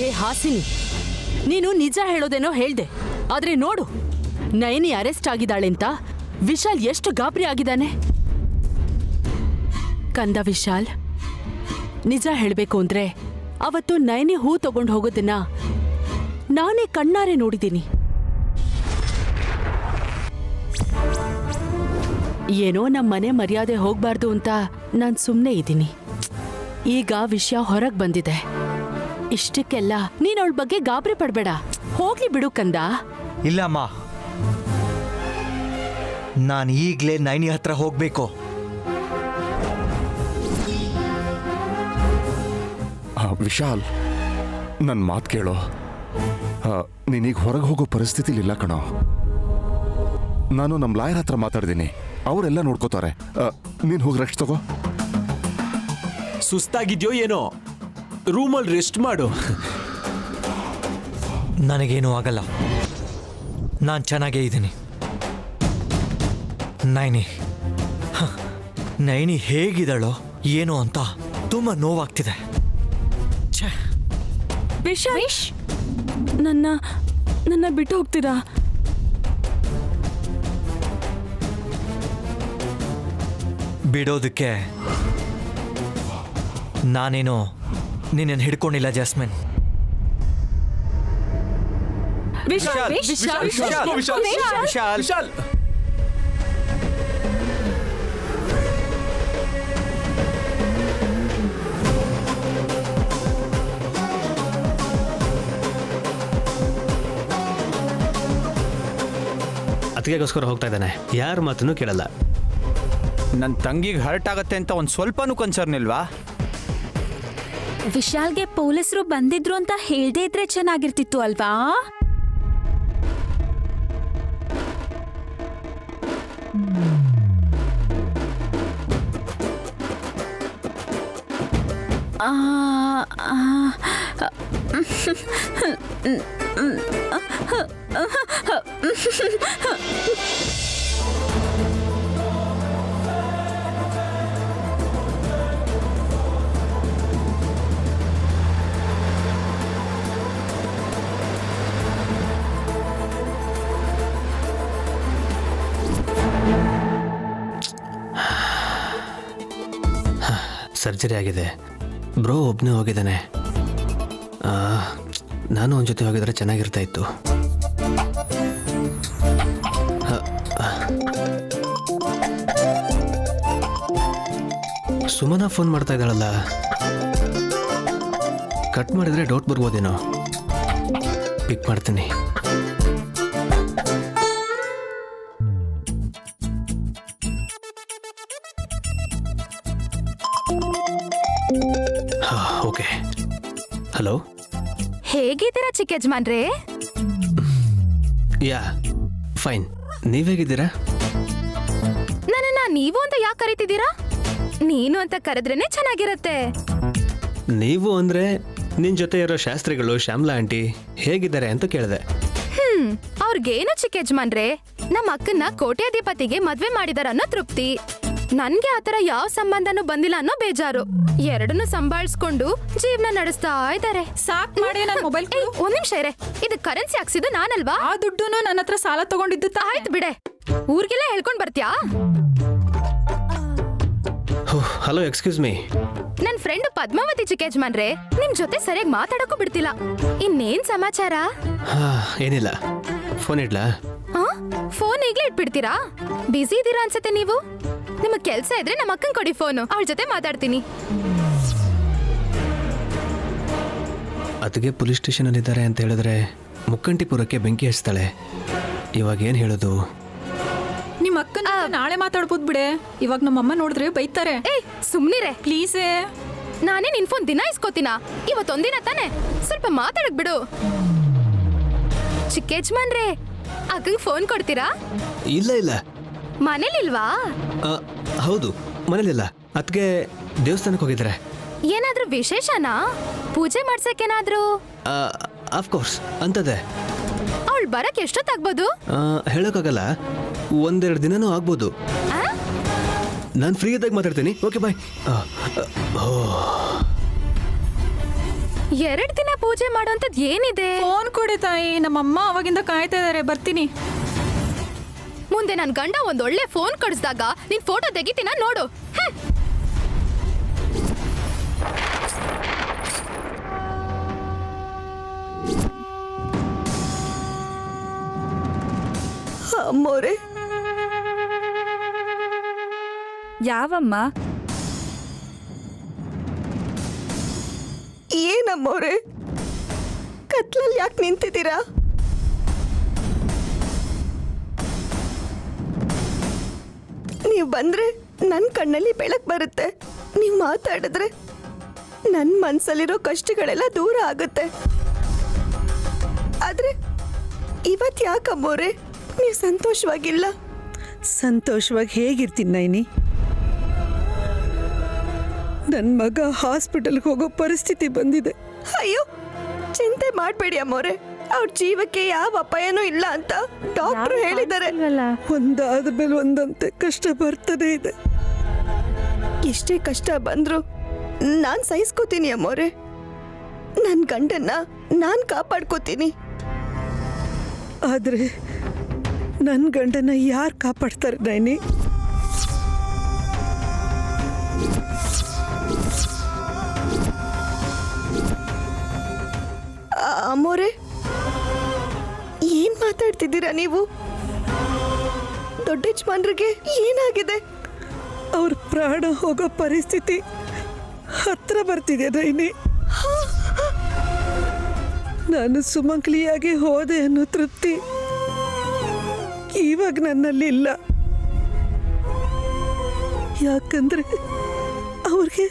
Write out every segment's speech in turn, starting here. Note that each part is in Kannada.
ಏ ಹಾಸಿನಿ, ನೀನು ನಿಜ ಹೇಳೋದೇನೋ ಹೇಳ್ದೆ, ಆದ್ರೆ ನೋಡು ನಯನಿ ಅರೆಸ್ಟ್ ಆಗಿದ್ದಾಳೆ ಅಂತ ವಿಶಾಲ್ ಎಷ್ಟು ಗಾಬರಿ ಆಗಿದ್ದಾನೆ. ಕಂದ ವಿಶಾಲ್, ನಿಜ ಹೇಳ್ಬೇಕು ಅಂದ್ರೆ ಅವತ್ತು ನಯನಿ ಹೂ ತಗೊಂಡು ಹೋಗೋದನ್ನ ನಾನೇ ಕಣ್ಣಾರೆ ನೋಡಿದ್ದೀನಿ. ಏನೋ ನಮ್ಮ ಮನೆ ಮರ್ಯಾದೆ ಹೋಗ್ಬಾರ್ದು ಅಂತ ನಾನ್ ಸುಮ್ನೆ ಇದ್ದೀನಿ. ಈಗ ವಿಷಯ ಹೊರಗ್ ಬಂದಿದೆ. ಇಷ್ಟಕ್ಕೆಲ್ಲ ನೀನ್ ಅವಳ ಬಗ್ಗೆ ಗಾಬರಿ ಪಡ್ಬೇಡ, ಹೋಗ್ಲಿ ಬಿಡು ಕಂದ. ಇಲ್ಲ ಅಮ್ಮ, ನಾನು ಈಗ್ಲೇ ನೈನಿ ಹತ್ರ ಹೋಗ್ಬೇಕು. ವಿಶಾಲ್, ನನ್ನ ಮಾತು ಕೇಳೋ. ನೀನೀಗ ಹೊರಗೆ ಹೋಗೋ ಪರಿಸ್ಥಿತಿಲಿಲ್ಲ ಕಣೋ. ನಾನು ನಮ್ಮ ಲಾಯರ್ ಹತ್ರ ಮಾತಾಡಿದ್ದೀನಿ, ಅವರೆಲ್ಲ ನೋಡ್ಕೋತಾರೆ. ನೀನು ಹೋಗಿ ರೆಸ್ಟ್ ತಗೋ. ಸುಸ್ತಾಗಿದ್ಯೋ ಏನೋ, ರೂಮಲ್ಲಿ ರೆಸ್ಟ್ ಮಾಡು. ನನಗೇನೂ ಆಗಲ್ಲ, ನಾನು ಚೆನ್ನಾಗೇ ಇದ್ದೀನಿ. ನೈನಿ ಹೇಗಿದ್ದಾಳೋ ಏನೋ ಅಂತ ತುಂಬ ನೋವಾಗ್ತಿದೆ. ವಿಶ್, ನನ್ನ ಬಿಟ್ಟು ಹೋಗ್ತೀರಾ? ಬಿಡೋದಕ್ಕೆ ನಾನೇನು ನಿನ್ನನ್ನು ಹಿಡ್ಕೊಂಡಿಲ್ಲ ಜಾಸ್ಮಿನ್. ವಿಶಾಲ್, ಅದಕ್ಕೋಸ್ಕರ ಹೋಗ್ತಾ ಇದ್ದಾನೆ, ಯಾರ ಮಾತನ್ನು ಕೇಳಲ್ಲ. ನನ್ನ ತಂಗಿಗೆ ಹರ್ಟ್ ಆಗತ್ತೆ ಅಂತ ಒಂದು ಸ್ವಲ್ಪನೂ ಕನ್ಸರ್ನ್ ಇಲ್ವಾ? ವಿಶಾಲ್ಗೆ ಪೊಲೀಸರು ಬಂದಿದ್ರು ಅಂತ ಹೇಳ್ದೇ ಇದ್ರೆ ಚೆನ್ನಾಗಿರ್ತಿತ್ತು ಅಲ್ವಾ? ಸರ್ಜರಿ ಆಗಿದೆ. ಬ್ರೋ ಒಬ್ಬನೇ ಹೋಗಿದ್ದಾನೆ. ನಾನು ಅವನ ಜೊತೆ ಹೋಗಿದ್ರೆ ಚೆನ್ನಾಗಿರ್ತಾ ಇತ್ತು. ಸುಮನಾ ಫೋನ್ ಮಾಡ್ತಾ ಇದ್ದಾಳಲ್ಲ, ಕಟ್ ಮಾಡಿದ್ರೆ ಡೌಟ್ ಬರ್ಬೋದೇನೋ. ಪಿಕ್ ಮಾಡ್ತೀನಿ. ಓಕೆ. ಹಲೋ, ಹೇಗಿದ್ದೀರಾ ಚಿಕ್ಕ ಯಜಮಾನ್ರೇ? ಯಾ ಫೈನ್. ನೀವೇಗಿದ್ದೀರಾ? ನನ್ನನ್ನ ನೀವು ಅಂತ ಯಾಕೆ ಕರಿತಿದ್ದೀರಾ? ನೀನು ಅಂತ ಕರೆದ್ರೇನೆ ಚೆನ್ನಾಗಿರತ್ತೆ. ನೀವು ಅಂದ್ರೆ ನಿನ್ ಜೊತೆ ಇರೋ ಶಾಸ್ತ್ರಿಗಳು ಶ್ಯಾಮ್ಲಾ ಆಂಟಿ ಹೇಗಿದ್ದಾರೆ ಅಂತ ಕೇಳಿದೆ. ಅವ್ರಿಗೇನು ಚಿಕ್ಕ ಯಜಮಾನ್ರೇ, ನಮ್ಮ ಅಕ್ಕನ್ನ ಕೋಟ್ಯಾಧಿಪತಿಗೆ ಮದ್ವೆ ಮಾಡಿದಾರ ಅನ್ನೋ ತೃಪ್ತಿ. ನನ್ಗೆ ಆತರ ಯಾವ ಸಂಬಂಧನೂ ಬಂದಿಲ್ಲ ಅನ್ನೋ ಬೇಜಾರು. ಎರಡನ್ನೂ ಸಂಭಾಳಿಸ್ಕೊಂಡು ಜೀವನ ನಡೆಸ್ತಾ ಇದ್ದಾರೆ. ಸಾಕ್ ಮಾಡಿ ನನ್ನ ಮೊಬೈಲ್. ಒಂದ್ ನಿಮಿಷ ಇರೆ, ಇದು ಕರೆನ್ಸಿ ಹಾಕ್ಸಿದ್ದು ನಾನಲ್ವಾ? ಆ ದುಡ್ಡುನು ನನ್ನ ಹತ್ರ ಸಾಲ ತಗೊಂಡಿದ್ದು. ಆಯ್ತು ಬಿಡೆ, ಊರ್ಗೆಲ್ಲ ಹೇಳ್ಕೊಂಡ್ ಬರ್ತ್ಯಾ? Hello, excuse me. ನನ್ ಫ್ರೆಂಡ್ ಪದ್ಮಾವತಿ ಚಿಕ್ಕ ಯಜಮಾನ್ರೆ ನಿಮ್ ಜೊತೆ ಸರಿಯಾಗಿ ಮಾತಾಡಕ್ಕೂ ಬಿಡ್ತಿಲ್ಲ. ಇನ್ನೇನ್ ಸಮಾಚಾರ? ಏನಿಲ್ಲ, ಫೋನ್ ಇಡ್ಲಾ? ಫೋನ್ ಈಗ್ಲೇ ಇಟ್ಬಿಡ್ತೀರಾ? ಬಿಸಿ ಇದೀರಾ ಅನ್ಸತ್ತೆ ನೀವು. ನಿಮಗ್ ಕೆಲ್ಸ ಇದ್ರೆ ನಮ್ಮ ಅಕ್ಕನ್ ಕೊಡಿ ಫೋನು, ಅವಳ ಜೊತೆ ಮಾತಾಡ್ತೀನಿ. ಅದಕ್ಕೆ ಪೊಲೀಸ್ ಸ್ಟೇಷನ್ ಅಲ್ಲಿ ಇದ್ದಾರೆ ಅಂತ ಹೇಳಿದ್ರೆ ಮುಕ್ಕಂಟಿಪುರಕ್ಕೆ ಬೆಂಕಿ ಹಚ್ತಾಳೆ. ಇವಾಗ ಏನ್ ಹೇಳೋದು? ನಿಮ್ಮ ಅಕ್ಕನ ನಾಳೆ ಮಾತಾಡ್ಬೋದು ಬಿಡೆ. ಇವಾಗ ನಮ್ಮಮ್ಮ ನೋಡಿದ್ರೆ ಬೈತಾರೆ. ಸುಮ್ನಿರೆ ಪ್ಲೀಸೇ. ನಾನೇ ನಿನ್ ಫೋನ್ ದಿನ ಇಸ್ಕೋತೀನ? ಇವತ್ತೊಂದಿನ ತಾನೆ, ಸ್ವಲ್ಪ ಮಾತಾಡಕ್ ಬಿಡು. ಚಿಕ್ಕ ಯಜಮಾನ್ರೆ, ಅಕ್ಕಂಗ್ ಫೋನ್ ಕೊಡ್ತೀರಾ? ಇಲ್ಲ ಇಲ್ಲ, ಮನೇಲಿಲ್ವಾ? ಹೌದು, ಮನೇಲಿಲ್ಲ. ಅದಕ್ಕೆ ದೇವಸ್ಥಾನಕ್ಕೆ ಹೋಗಿದ್ರೆ. ಏನಾದ್ರೂ ವಿಶೇಷನಾ? ಪೂಜೆ ಮಾಡ್ಸಕ್ಕೇನಾದ್ರೂ? ಆಫ್ಕೋರ್ಸ್ ಅಂತದೆ. ಅವಳು ಬರಕ್ ಎಷ್ಟೊತ್ತಾಗ್ಬೋದು? ಹೇಳೋಕ್ಕಾಗಲ್ಲ, ಒಂದೆರಡು ದಿನನೂ ಆಗ್ಬೋದು. ನಾನು ಫ್ರೀ ಇದ್ದಾಗ ಮಾತಾಡ್ತೀನಿ. Okay bye. 2 ದಿನ ಪೂಜೆ ಮಾಡೋಂಥದ್ದು ಏನಿದೆ? ಫೋನ್ ಕೊಡಿ ತಾಯಿ, ನಮ್ಮಮ್ಮ ಅವಾಗಿಂದ ಕಾಯ್ತಾ ಇದಾರೆ. ಬರ್ತೀನಿ. ಮುಂದೆ ನನ್ ಗಂಡ ಒಂದೊಳ್ಳೆ ಫೋನ್ ಕಳಿಸ್ದಾಗ ನೀನ್ ಫೋಟೋ ತೆಗಿತೀನ ನೋಡು. ಅಮ್ಮೋರೆ, ಯಾವಮ್ಮ? ಏನಮ್ಮೋರೆ, ಕತ್ಲಲ್ಲಿ ಯಾಕೆ ನಿಂತಿದ್ದೀರಾ? ನೀವು ಬಂದ್ರೆ ನನ್ನ ಕಣ್ಣಲ್ಲಿ ಬೆಳಕು ಬರುತ್ತೆ. ನೀವು ಮಾತಾಡಿದ್ರೆ ನನ್ನ ಮನಸ್ಸಲ್ಲಿರೋ ಕಷ್ಟಗಳೆಲ್ಲ ದೂರ ಆಗುತ್ತೆ. ಆದ್ರೆ ಇವತ್ತು ಯಾಕಮ್ಮೋರೆ ನೀವು ಸಂತೋಷವಾಗಿಲ್ಲ? ಸಂತೋಷವಾಗಿ ಹೇಗಿರ್ತೀನಿ ನೈನಿ? ನನ್ನ ಮಗ ಹಾಸ್ಪಿಟಲ್ಗೆ ಹೋಗೋ ಪರಿಸ್ಥಿತಿ ಬಂದಿದೆ. ಅಯ್ಯೋ, ಚಿಂತೆ ಮಾಡಬೇಡಿ ಅಮ್ಮೋರೆ, ಅವ್ರ ಜೀವಕ್ಕೆ ಯಾವ ಅಪಾಯನೂ ಇಲ್ಲ ಅಂತ ಡಾಕ್ಟರ್ ಹೇಳಿದ್ದಾರೆ. ಒಂದಾದ ಮೇಲೆ ಒಂದಂತೆ ಕಷ್ಟ ಬರ್ತದೇ ಇದೆ. ಎಷ್ಟೇ ಕಷ್ಟ ಬಂದ್ರು ನಾನು ಸಹಿಸ್ಕೋತೀನಿ ಅಮ್ಮೋರೆ. ನನ್ನ ಗಂಡನ್ನ ನಾನು ಕಾಪಾಡ್ಕೋತೀನಿ. ಆದರೆ ನನ್ನ ಗಂಡನ ಯಾರು ಕಾಪಾಡ್ತಾರೆ ನೈನಿ? ಅಮ್ಮೋರೆ, ಏನ್ ಮಾತಾಡ್ತಿದ್ದೀರಾ ನೀವು? ದೊಡ್ಡ ಯಜಮಾನ್ರಿಗೆ ಏನಾಗಿದೆ? ಅವ್ರ ಪ್ರಾಣ ಹೋಗೋ ಪರಿಸ್ಥಿತಿ ಹತ್ರ ಬರ್ತಿದೆ ನೈನಿ. ನಾನು ಸುಮಂಗ್ಲಿಯಾಗಿ ಹೋದೆ ಅನ್ನೋ ತೃಪ್ತಿ ಇವಾಗ ನನ್ನಲ್ಲಿ ಇಲ್ಲ. ಯಾಕಂದ್ರೆ ಅವ್ರಿಗೆ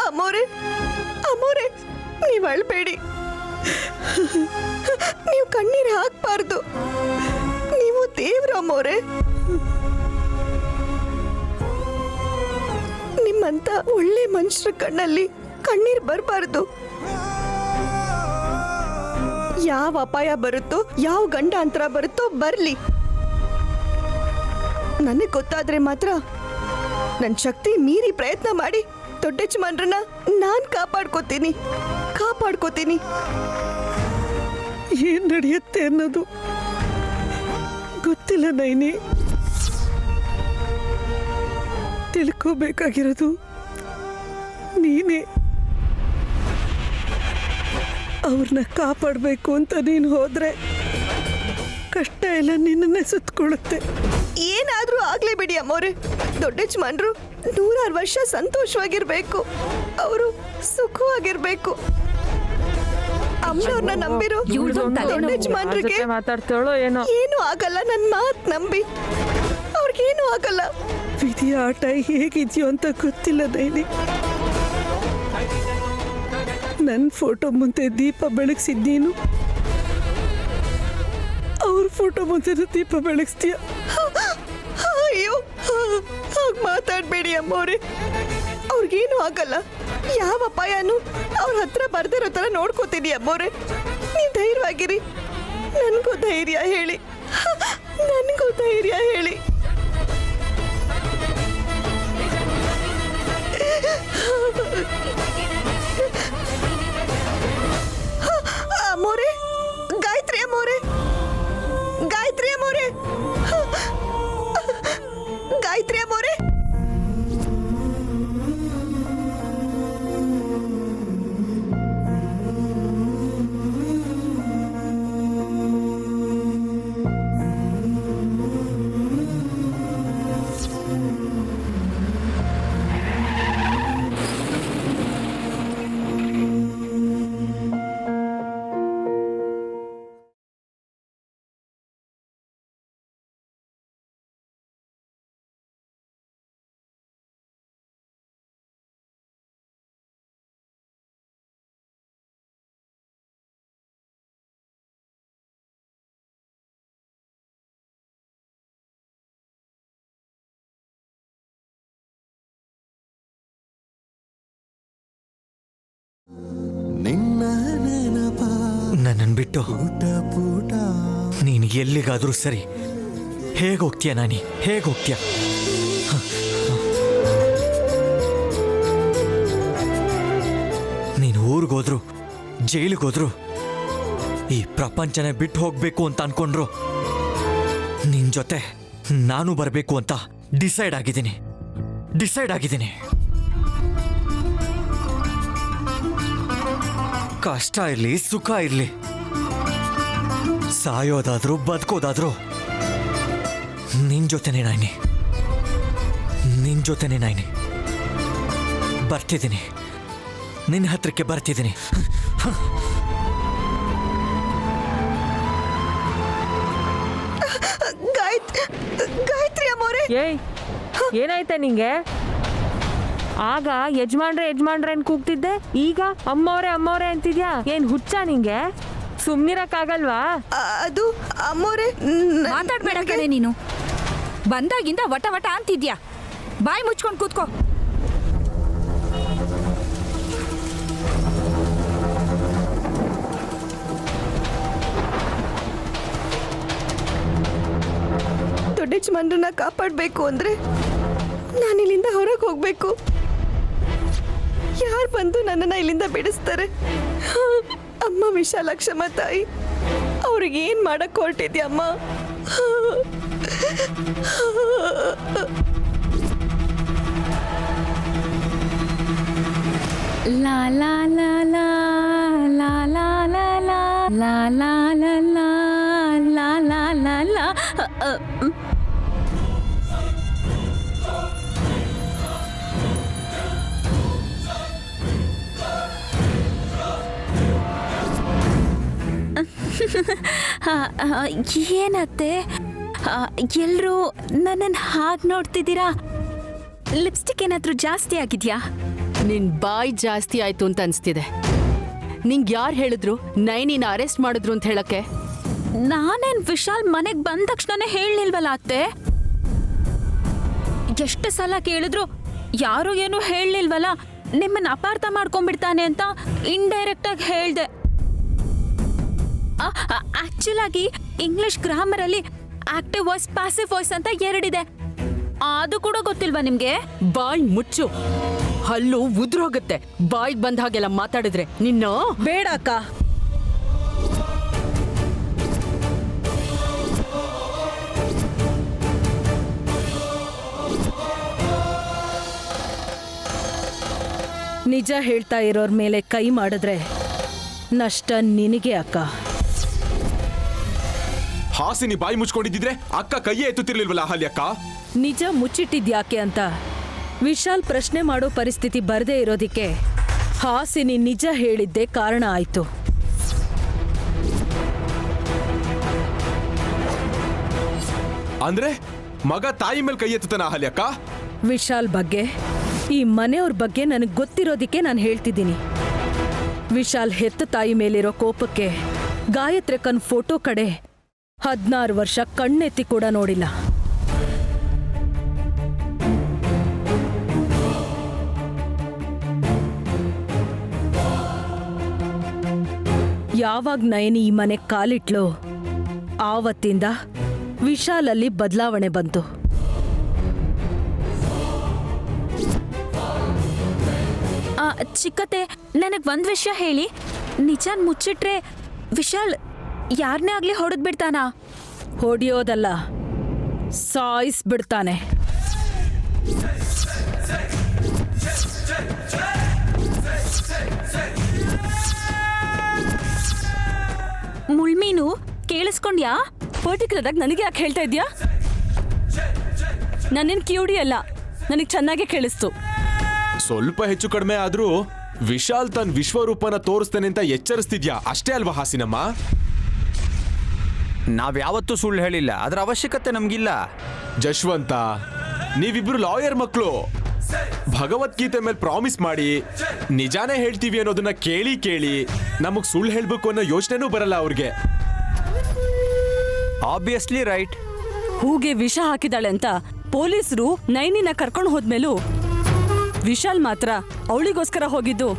ಅಮ್ಮೋರೆ, ಅಮ್ಮೋರೆ, ನೀವು ಅಳ್ಬೇಡಿ. ನೀವು ಕಣ್ಣೀರು ಹಾಕ್ಬಾರ್ದು. ನೀವು ದೇವ್ರ ಅಮ್ಮೋರೆ. ನಿಮ್ಮಂತ ಒಳ್ಳೆ ಮನುಷ್ಯರ ಕಣ್ಣಲ್ಲಿ ಕಣ್ಣೀರು ಬರಬಾರ್ದು. ಯಾವ ಅಪಾಯ ಬರುತ್ತೋ, ಯಾವ ಗಂಡಾಂತರ ಬರುತ್ತೋ ಬರ್ಲಿ. ನನಗೆ ಗೊತ್ತಾದ್ರೆ ಮಾತ್ರ ನನ್ನ ಶಕ್ತಿ ಮೀರಿ ಪ್ರಯತ್ನ ಮಾಡಿ ದೊಡ್ಡ ಯಜಮಾನ್ರನ್ನ ನಾನು ಕಾಪಾಡ್ಕೋತೀನಿ. ಏನ್ ನಡೆಯುತ್ತೆ ಅನ್ನೋದು ಗೊತ್ತಿಲ್ಲ ನೈನಿ. ತಿಳ್ಕೋಬೇಕಾಗಿರೋದು ನೀನೇ. ಅವ್ರನ್ನ ಕಾಪಾಡಬೇಕು ಅಂತ ನೀನು ಹೋದ್ರೆ ಕಷ್ಟ ಎಲ್ಲ ನಿನ್ನನ್ನೇ ಸುತ್ತಕೊಳ್ಳುತ್ತೆ. ಏನಾದ್ರೂ ಆಗ್ಲೇ ಬಿಡಿ ಅಮ್ಮೋರೆ. ದೊಡ್ಡ ಯಜಮಾನ್ರು 106 ವರ್ಷ ಸಂತೋಷವಾಗಿರ್ಬೇಕು. ಅವರು ಸುಖವಾಗಿರ್ಬೇಕು. ಅಮ್ಮನವ್ರನ್ನ ನಂಬಿರೋ ದೊಡ್ಡ ಯಜಮಾನ್ರಿಗೆ ಏನು ಆಗಲ್ಲ. ನನ್ನ ಮಾತು ನಂಬಿ, ಅವ್ರಿಗೇನು ಆಗಲ್ಲ. ವಿಧಿಯ ಆಟ ಹೇಗಿದೆಯೋ ಅಂತ ಗೊತ್ತಿಲ್ಲ ನೈನಿ. ನನ್ನ ಫೋಟೋ ಮುಂದೆ ದೀಪ ಬೆಳಗ್ಸಿದ್ ನೀನು, ಅವ್ರ ಫೋಟೋ ಮುಂದೆ ದೀಪ ಬೆಳಗ್ಸ್ತೀಯ. ಅಯ್ಯೋ, ಹಾಗೆ ಮಾತಾಡ್ಬೇಡಿ ಅಮ್ಮವ್ರೆ. ಅವ್ರಿಗೇನು ಆಗಲ್ಲ. ಯಾವ ಅಪಾಯನೂ ಅವ್ರ ಹತ್ರ ಬರ್ದಿರೋ ಥರ ನೋಡ್ಕೋತೀನಿ ಅಮ್ಮವ್ರೆ. ನೀವು ಧೈರ್ಯವಾಗಿರಿ. ನನಗೂ ಧೈರ್ಯ ಹೇಳಿ. ಅಮ್ಮೋರೆ, ಗಾಯತ್ರಿ ಅಮ್ಮೋರೆ, ಗಾಯತ್ರಿ ಅಮ್ಮೋರೆ, ಗಾಯತ್ರಿ ಅಮ್ಮೋರೆ. ನನ್ನನ್ನು ಬಿಟ್ಟು ನೀನು ಎಲ್ಲಿಗಾದ್ರೂ ಸರಿ ಹೇಗೆ ಹೋಗ್ತೀಯ ನಾನಿ, ಹೇಗೆ ಹೋಗ್ತೀಯ? ನೀನು ಊರಿಗೋದ್ರು ಜೈಲಿಗೋದ್ರು ಈ ಪ್ರಪಂಚನೇ ಬಿಟ್ಟು ಹೋಗ್ಬೇಕು ಅಂತ ಅನ್ಕೊಂಡ್ರು ನಿನ್ ಜೊತೆ ನಾನು ಬರಬೇಕು ಅಂತ ಡಿಸೈಡ್ ಆಗಿದ್ದೀನಿ. ಕಷ್ಟ ಇರ್ಲಿ ಸುಖ ಇರ್ಲಿ, ಸಾಯೋದಾದ್ರೂ ಬದುಕೋದಾದ್ರೂ ನಿನ್ ಜೊತೆನೇ ನಾಯ್ನಿ. ಬರ್ತಿದ್ದೀನಿ, ನಿನ್ನ ಹತ್ರಕ್ಕೆ ಬರ್ತಿದ್ದೀನಿ. ಗಾಯತ್ರಿ ಅಮ್ಮೋರೆ, ಏಯ್ ಏನಾಯ್ತಾ ನಿಂಗೆ? ಆಗ ಯಜಮಾನ್ರೆ ಅಂತ ಕೂಗ್ತಿದ್ದೆ, ಈಗ ಅಮ್ಮವ್ರೆ ಅಂತಿದ್ಯಾ? ಏನ್ ಹುಚ್ಚ ನಿಂಗೆ? ಸುಮ್ನಿರಕ್ಕಾಗಲ್ವಾ? ಅದು ಅಮ್ಮೋರೆ, ಮಾತಾಡ್ಬೇಡ ಕಣೆ ನೀನು. ಬಂದಾಗಿಂದ ವಟ ಅಂತಿದ್ಯಾ. ಬಾಯಿ ಮುಚ್ಕೊಂಡು ಕೂತ್ಕೋ. ದೊಡ್ಡ ಯಜಮಾನ್ರನ್ನ ಕಾಪಾಡಬೇಕು ಅಂದ್ರೆ ನಾನು ಇಲ್ಲಿಂದ ಹೊರಗೆ ಹೋಗ್ಬೇಕು. ಯಾರು ಬಂದು ನನ್ನನ್ನ ಇಲ್ಲಿಂದ ಬಿಡಿಸ್ತಾರೆ? ಅಮ್ಮ ವಿಶಾಲಾಕ್ಷಮ್ಮ ತಾಯಿ, ಅವ್ರಿಗೆ ಏನ್ ಮಾಡಕ್ ಹೊರಟಿದ್ಯಮ್ಮ? ಲಾ ಲಾ ಲಾ ಲಾ ಲಾ ಲಾ ಲಾ ಲಾ ಲಾ ಲಾ ಲಾ ಲಾ ಲಾ ಲಾ ಲಾ. ಏನತ್ತೆ ಎಲ್ರೂ ನನ್ನನ್ನು ಹಾಗೆ ನೋಡ್ತಿದ್ದೀರಾ? ಲಿಪ್ಸ್ಟಿಕ್ ಏನಾದ್ರೂ ಜಾಸ್ತಿ ಆಗಿದ್ಯಾ? ನಿನ್ ಬಾಯ್ ಜಾಸ್ತಿ ಆಯ್ತು ಅಂತ ಅನ್ಸ್ತಿದೆ. ನಿಂಗೆ ಯಾರು ಹೇಳಿದ್ರು ನೈನಿನ ಅರೆಸ್ಟ್ ಮಾಡಿದ್ರು ಅಂತ ಹೇಳಕ್ಕೆ? ನಾನೇನ್ ವಿಶಾಲ್ ಮನೆಗ್ ಬಂದ ತಕ್ಷಣನೇ ಹೇಳಲಿಲ್ವಲ್ಲ ಅತ್ತೆ. ಎಷ್ಟು ಸಲ ಕೇಳಿದ್ರು ಯಾರು ಏನು ಹೇಳಲಿಲ್ವಲ್ಲ, ನಿಮ್ಮನ್ನ ಅಪಾರ್ಥ ಮಾಡ್ಕೊಂಡ್ಬಿಡ್ತಾನೆ ಅಂತ ಇಂಡೈರೆಕ್ಟ್ ಆಗಿ ಹೇಳ್ದೆ. ಆಕ್ಚುಲ್ ಆಗಿ ಇಂಗ್ಲಿಷ್ ಗ್ರಾಮರ್ ಅಲ್ಲಿ ಆಕ್ಟಿವ್ ವಾಯ್ಸ್, ಪ್ಯಾಸಿವ್ ವಾಯ್ಸ್ ಅಂತ ಎರಡಿದೆ. ಅದು ಕೂಡ ಗೊತ್ತಿಲ್ವಾ ನಿಮ್ಗೆ? ಬಾಯ್ ಮುಚ್ಚು, ಹಲ್ಲು ಉದ್ರೋಗುತ್ತೆ ಬಾಯ್ಗೆ ಬಂದ ಹಾಗೆಲ್ಲ ಮಾತಾಡಿದ್ರೆ. ನಿನ್ನ ಬೇಡ ಅಕ್ಕ, ನಿಜ ಹೇಳ್ತಾ ಇರೋರ್ ಮೇಲೆ ಕೈ ಮಾಡಿದ್ರೆ ನಷ್ಟ ನಿನಗೆ ಅಕ್ಕ. ಹಾಸಿನಿ ಬಾಯಿ ಮುಚ್ಕೊಂಡಿದ್ದಿದ್ರೆ ಅಕ್ಕ ಕೈಯೇ ಎತ್ತುತ್ತಿರ್ಲಿಲ್ವಲ್ಲ ಅಹಲ್ಯ ಅಕ್ಕ? ನಿಜ ಮುಚ್ಚಿಟ್ಟಿದ್ಯಾಕೆ ಅಂತ ವಿಶಾಲ್ ಪ್ರಶ್ನೆ ಮಾಡೋ ಪರಿಸ್ಥಿತಿ ಬರದೇ ಇರೋದಿಕ್ಕೆ ಹಾಸಿನಿ ನಿಜ ಹೇಳಿದ್ದೇ ಕಾರಣ ಆಯ್ತು. ಅಂದ್ರೆ ಮಗ ತಾಯಿ ಮೇಲೆ ಕೈ ಎತ್ತುತ್ತಾನ ಅಹಲ್ಯ ಅಕ್ಕ? ವಿಶಾಲ್ ಬಗ್ಗೆ, ಈ ಮನೆಯವ್ರ ಬಗ್ಗೆ ನನಗೆ ಗೊತ್ತಿರೋದಿಕ್ಕೆ ನಾನು ಹೇಳ್ತಿದ್ದೀನಿ. ವಿಶಾಲ್ ಹೆತ್ತ ತಾಯಿ ಮೇಲಿರೋ ಕೋಪಕ್ಕೆ ಗಾಯತ್ರಿಕನ್ ಫೋಟೋ ಕಡೆ 16 ವರ್ಷ ಕಣ್ಣೆತ್ತಿ ಕೂಡ ನೋಡಿಲ್ಲ. ಯಾವಾಗ ನಯನಿ ಈ ಮನೆ ಕಾಲಿಟ್ಲೋ ಆವತ್ತಿಂದ ವಿಶಾಲಲ್ಲಿ ಬದಲಾವಣೆ ಬಂತು. ಚಿಕ್ಕತ್ತೆ, ನನಗ್ ಒಂದ್ ವಿಷಯ ಹೇಳಿ. ನಿಜಾನ್ ಮುಚ್ಚಿಟ್ರೆ ವಿಶಾಲ್ ಯಾರನ್ನೇ ಆಗ್ಲಿ ಹೊಡೆದ್ಬಿಡ್ತಾನಾ? ಹೊಡಿಯೋದಲ್ಲ, ಸಾಯಿಸ್ಬಿಡ್ತಾನೆ. ಮುಳ್ಮೀನು ಕೇಳಿಸ್ಕೊಂಡ್ಯಾ? ಪರ್ಟಿಕ್ಯುಲರ್ ಆಗಿ ನನಗೆ ಯಾಕೆ ಹೇಳ್ತಾ ಇದ್ಯಾ? ನನ್ನೇನು ಕಿವುಡಿ ಅಲ್ಲ, ನನಗೆ ಚೆನ್ನಾಗೇ ಕೇಳಿಸ್ತು. ಸ್ವಲ್ಪ ಹೆಚ್ಚು ಕಡಿಮೆ ಆದ್ರೂ ವಿಶಾಲ್ ತನ್ನ ವಿಶ್ವರೂಪನ ತೋರಿಸ್ತಾನೆ ಅಂತ ಎಚ್ಚರಿಸ್ತಿದ್ಯಾ ಅಷ್ಟೇ ಅಲ್ವಾ ಹಾಸಿನಮ್ಮ? ನಾವ್ಯಾವತ್ತೂ ಸುಳ್ಳು ಹೇಳಿಲ್ಲ, ಅದರ ಅವಶ್ಯಕತೆ ನಮ್ಗಿಲ್ಲ. ಜಶ್ವಂತ, ನೀವಿಬ್ರು ಲಾಯರ್ ಮಕ್ಕಳು. ಭಗವದ್ಗೀತೆ ಮೇಲೆ ಪ್ರಾಮಿಸ್ ಮಾಡಿ ನಿಜಾನೇ ಹೇಳ್ತೀವಿ ಅನ್ನೋದನ್ನ ಕೇಳಿ ನಮಗ್ ಸುಳ್ಳು ಹೇಳ್ಬೇಕು ಅನ್ನೋ ಯೋಚನೆನೂ ಬರಲ್ಲ ಅವ್ರಿಗೆ. Obviously right. ಹೂಗೆ ವಿಷ ಹಾಕಿದಾಳೆ ಅಂತ ಪೊಲೀಸರು ನೈನಿನ ಕರ್ಕೊಂಡು ಹೋದ್ಮೇಲೂ ವಿಶಾಲ್ ಮಾತ್ರ ಅವಳಿಗೋಸ್ಕರ ಹೋಗಿದ್ದು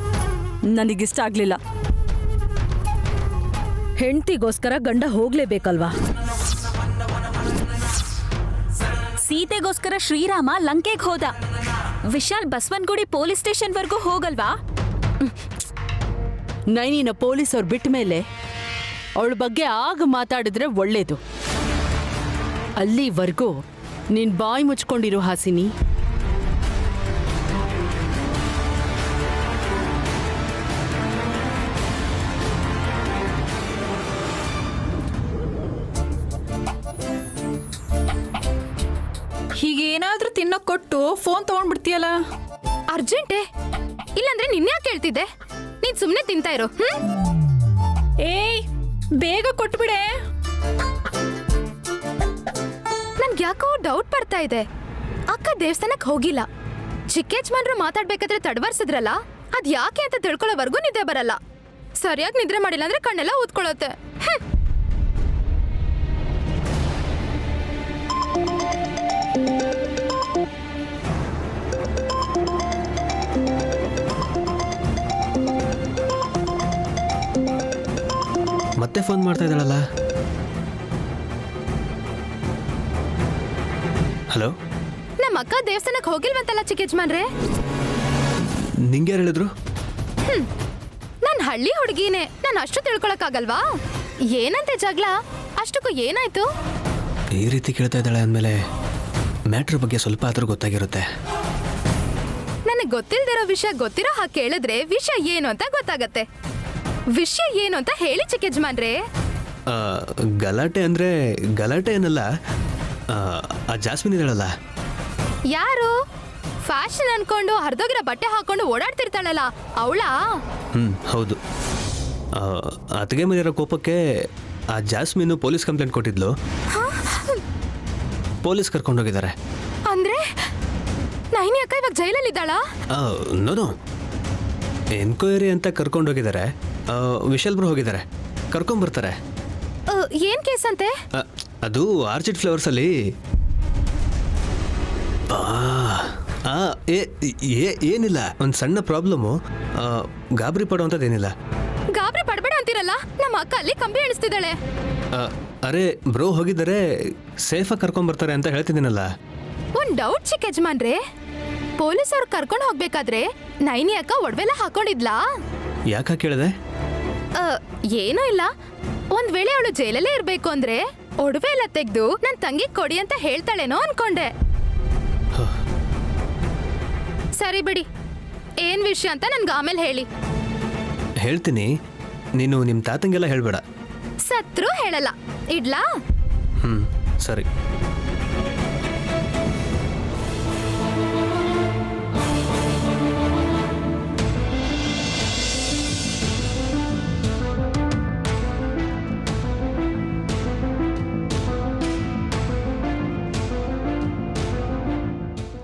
ನನಗಿಷ್ಟ ಆಗ್ಲಿಲ್ಲ. ಹೆಂಡತಿಗೋಸ್ಕರ ಗಂಡ ಹೋಗ್ಲೇಬೇಕಲ್ವಾ? ಸೀತೆಗೋಸ್ಕರ ಶ್ರೀರಾಮ ಲಂಕೆಗೆ ಹೋದ. ವಿಶಾಲ್ ಬಸವನಗುಡಿ ಪೊಲೀಸ್ ಸ್ಟೇಷನ್ ವರ್ಗೂ ಹೋಗಲ್ವಾ? ನೈನಿನ ಪೊಲೀಸ್ ಅವ್ರು ಬಿಟ್ಟ ಮೇಲೆ ಅವಳ ಬಗ್ಗೆ ಆಗ ಮಾತಾಡಿದ್ರೆ ಒಳ್ಳೇದು. ಅಲ್ಲಿವರೆಗೂ ನೀನ್ ಬಾಯಿ ಮುಚ್ಕೊಂಡಿರು ಹಾಸಿನಿ. ಹೀಗೇನಾದ್ರೂ ತಿನ್ನೋಕ್ ಕೊಟ್ಟು ಫೋನ್ ತಗೊಂಡ್ಬಿಡ್ತೀಯಲ್ಲ. ಅರ್ಜೆಂಟೇ ಇಲ್ಲಾಂದ್ರೆ ನಿನ್ಯಾಕೆ ಕೇಳ್ತಿದ್ದೆ? ನೀನ್ ಸುಮ್ನೆ ತಿಂತಾ ಇರೋ. ಏಯ್ ಬೇಗ ಕೊಟ್ಬಿಡೆ. ನನ್ಗೆ ಯಾಕೋ ಡೌಟ್ ಬರ್ತಾ ಇದೆ. ಅಕ್ಕ ದೇವಸ್ಥಾನಕ್ ಹೋಗಿಲ್ಲ. ಚಿಕ್ಕ ಯಜಮಾನ್ರು ಮಾತಾಡ್ಬೇಕಾದ್ರೆ ತಡವರ್ಸಿದ್ರಲ್ಲ, ಅದ್ ಯಾಕೆ ಅಂತ ತಿಳ್ಕೊಳ್ಳೋವರೆಗೂ ನಿದ್ದೆ ಬರಲ್ಲ. ಸರಿಯಾಗಿ ನಿದ್ರೆ ಮಾಡಿಲ್ಲ ಅಂದ್ರೆ ಕಣ್ಣೆಲ್ಲ ಊದ್ಕೊಳ್ಳುತ್ತೆ. ಮತ್ತೆ ಫೋನ್ ಮಾಡ್ತಾ ಇದ್ದಾಳಲ್ಲ. ಹಲೋ, ನಮ್ಮ ಅಕ್ಕ ದೇವಸ್ಥಾನಕ್ಕೆ ಹೋಗಿಲ್ವಂತಲ್ಲ ಚಿಕ್ಕ ಯಜಮಾನ್ರೆ? ನಿಂಗೆ ಯಾರು ಹೇಳಿದ್ರು? ನಾನ್ ಹಳ್ಳಿ ಹುಡುಗಿನೇ, ನಾನು ಅಷ್ಟು ತಿಳ್ಕೊಳಕ್ಕಾಗಲ್ವಾ? ಏನಂತೆ ಜಗಳ? ಅಷ್ಟಕ್ಕೂ ಏನಾಯ್ತು? ಈ ರೀತಿ ಕೇಳ್ತಾ ಇದ್ದಾಳೆ ಅಂದಮೇಲೆ ಮ್ಯಾಟ್ರ್ ಬಗ್ಗೆ ಸ್ವಲ್ಪ ಆದ್ರೂ ಗೊತ್ತಾಗಿರುತ್ತೆ. ನನಗೆ ಗೊತ್ತಿಲ್ದಿರೋ ವಿಷಯ ಗೊತ್ತಿರೋ ಹಾಗೆ ಕೇಳಿದ್ರೆ ವಿಷಯ ಏನು ಅಂತ ಗೊತ್ತಾಗತ್ತೆ. ವಿಷಯ ಏನು ಅಂತ ಹೇಳಿ ಚಿಕ್ಕ ಯಜಮಾನ್ರೆ. ಗಲಾಟೆ ಅಂದ್ರೆ ಗಲಾಟೆ ಏನಲ್ಲ, ಆ ಜಾಸ್ಮಿನ್ ಇದ್ದಾಳಲ್ಲ. ಯಾರು? ಫ್ಯಾಷನ್ ಅನ್ಕೊಂಡು ಹರಿದೋಗಿರೋ ಬಟ್ಟೆ ಹಾಕೊಂಡು ಓಡಾಡ್ತಿರ್ತಾಳಲ್ಲ ಅವಳಾ? ಹೌದು. ಅತ್ತಿಗೆ ಮೇಲಿರೋ ಕೋಪಕ್ಕೆ ಆ ಜಾಸ್ಮಿನ್ ಪೊಲೀಸ್ ಕಂಪ್ಲೇಂಟ್ ಕೊಟ್ಟಿದ್ಲು. ಪೊಲೀಸ್ ಕರ್ಕೊಂಡೋಗಿದ್ದಾರೆ. ಅಂದ್ರೆ ನೈನಿ ಅಕ್ಕ ಇವಾಗ ಜೈಲಲ್ಲಿ ಇದ್ದಾಳಾ? ನೋ, ಎನ್ಕ್ವೈರಿ ಅಂತ ಕರ್ಕೊಂಡೋಗಿದ್ದಾರೆ. ವಿಶಾಲ್ ಬ್ರೋ ಹೋಗಿದ್ದಾರೆ, ಕರ್ಕೊಂಡ್ಬರ್ತಾರೆ. ಏನ್ ಕೇಸ್ ಅಂತೆ? ಅದು ಆರ್ಚಿಡ್ ಫ್ಲವರ್ಸ್ ಅಲ್ಲಿ. ಏನಿಲ್ಲ, ಒಂದು ಸಣ್ಣ ಪ್ರಾಬ್ಲಮ್ಮು. ಗಾಬರಿ ಪಡುವಂಥದ್ದೇನಿಲ್ಲ. ಗಾಬರಿ ಪಡ್ಬೇಡ ಅಂತೀರಲ್ಲ, ನಮ್ಮ ಅಕ್ಕ ಅಲ್ಲಿ ಕಂಬಿ ಎಣಿಸ್ತಿದ್ದಾಳೆ. ಅರೆ ಬ್ರೋ ಹೋಗಿದ್ದಾರೆ, ಸೇಫಾಗಿ ಕರ್ಕೊಂಡ್ಬರ್ತಾರೆ ಅಂತ ಹೇಳ್ತಿದ್ದೀನಲ್ಲ. ಒಂದ್ ಡೌಟ್ ಚಿಕ್ಕ ಯಜಮಾನ್ರೆ, ಪೊಲೀಸ್ ಅವ್ರು ಕರ್ಕೊಂಡು ಹೋಗ್ಬೇಕಾದ್ರೆ ನೈನಿ ಅಕ್ಕ ಒಡವೆಲ್ಲ ಹಾಕೊಂಡಿದ್ಲಾ? ಯಾಕೆ ಕೇಳಿದೆ? ಏನೂ ಇಲ್ಲ. ಒಂದ್ ವೇಳೆ ಅವಳು ಜೈಲಲ್ಲೇ ಇರ್ಬೇಕು ಅಂದ್ರೆ ಒಡವೆ ಎಲ್ಲ ತೆಗ್ದು ನನ್ ತಂಗಿ ಕೊಡಿ ಅಂತ ಹೇಳ್ತಾಳೇನೋ ಅನ್ಕೊಂಡೆ. ಸರಿ ಬಿಡಿ, ಏನ್ ವಿಷಯ ಅಂತ ನನ್ಗೆ ಆಮೇಲೆ ಹೇಳಿ. ಹೇಳ್ತೀನಿ, ನೀನು ನಿಮ್ಮ ತಾತಂಗೆಲ್ಲ ಹೇಳ್ಬೇಡ. ಸತ್ರು ಹೇಳಲ್ಲ. ಇಡ್ಲಾ? ಸರಿ.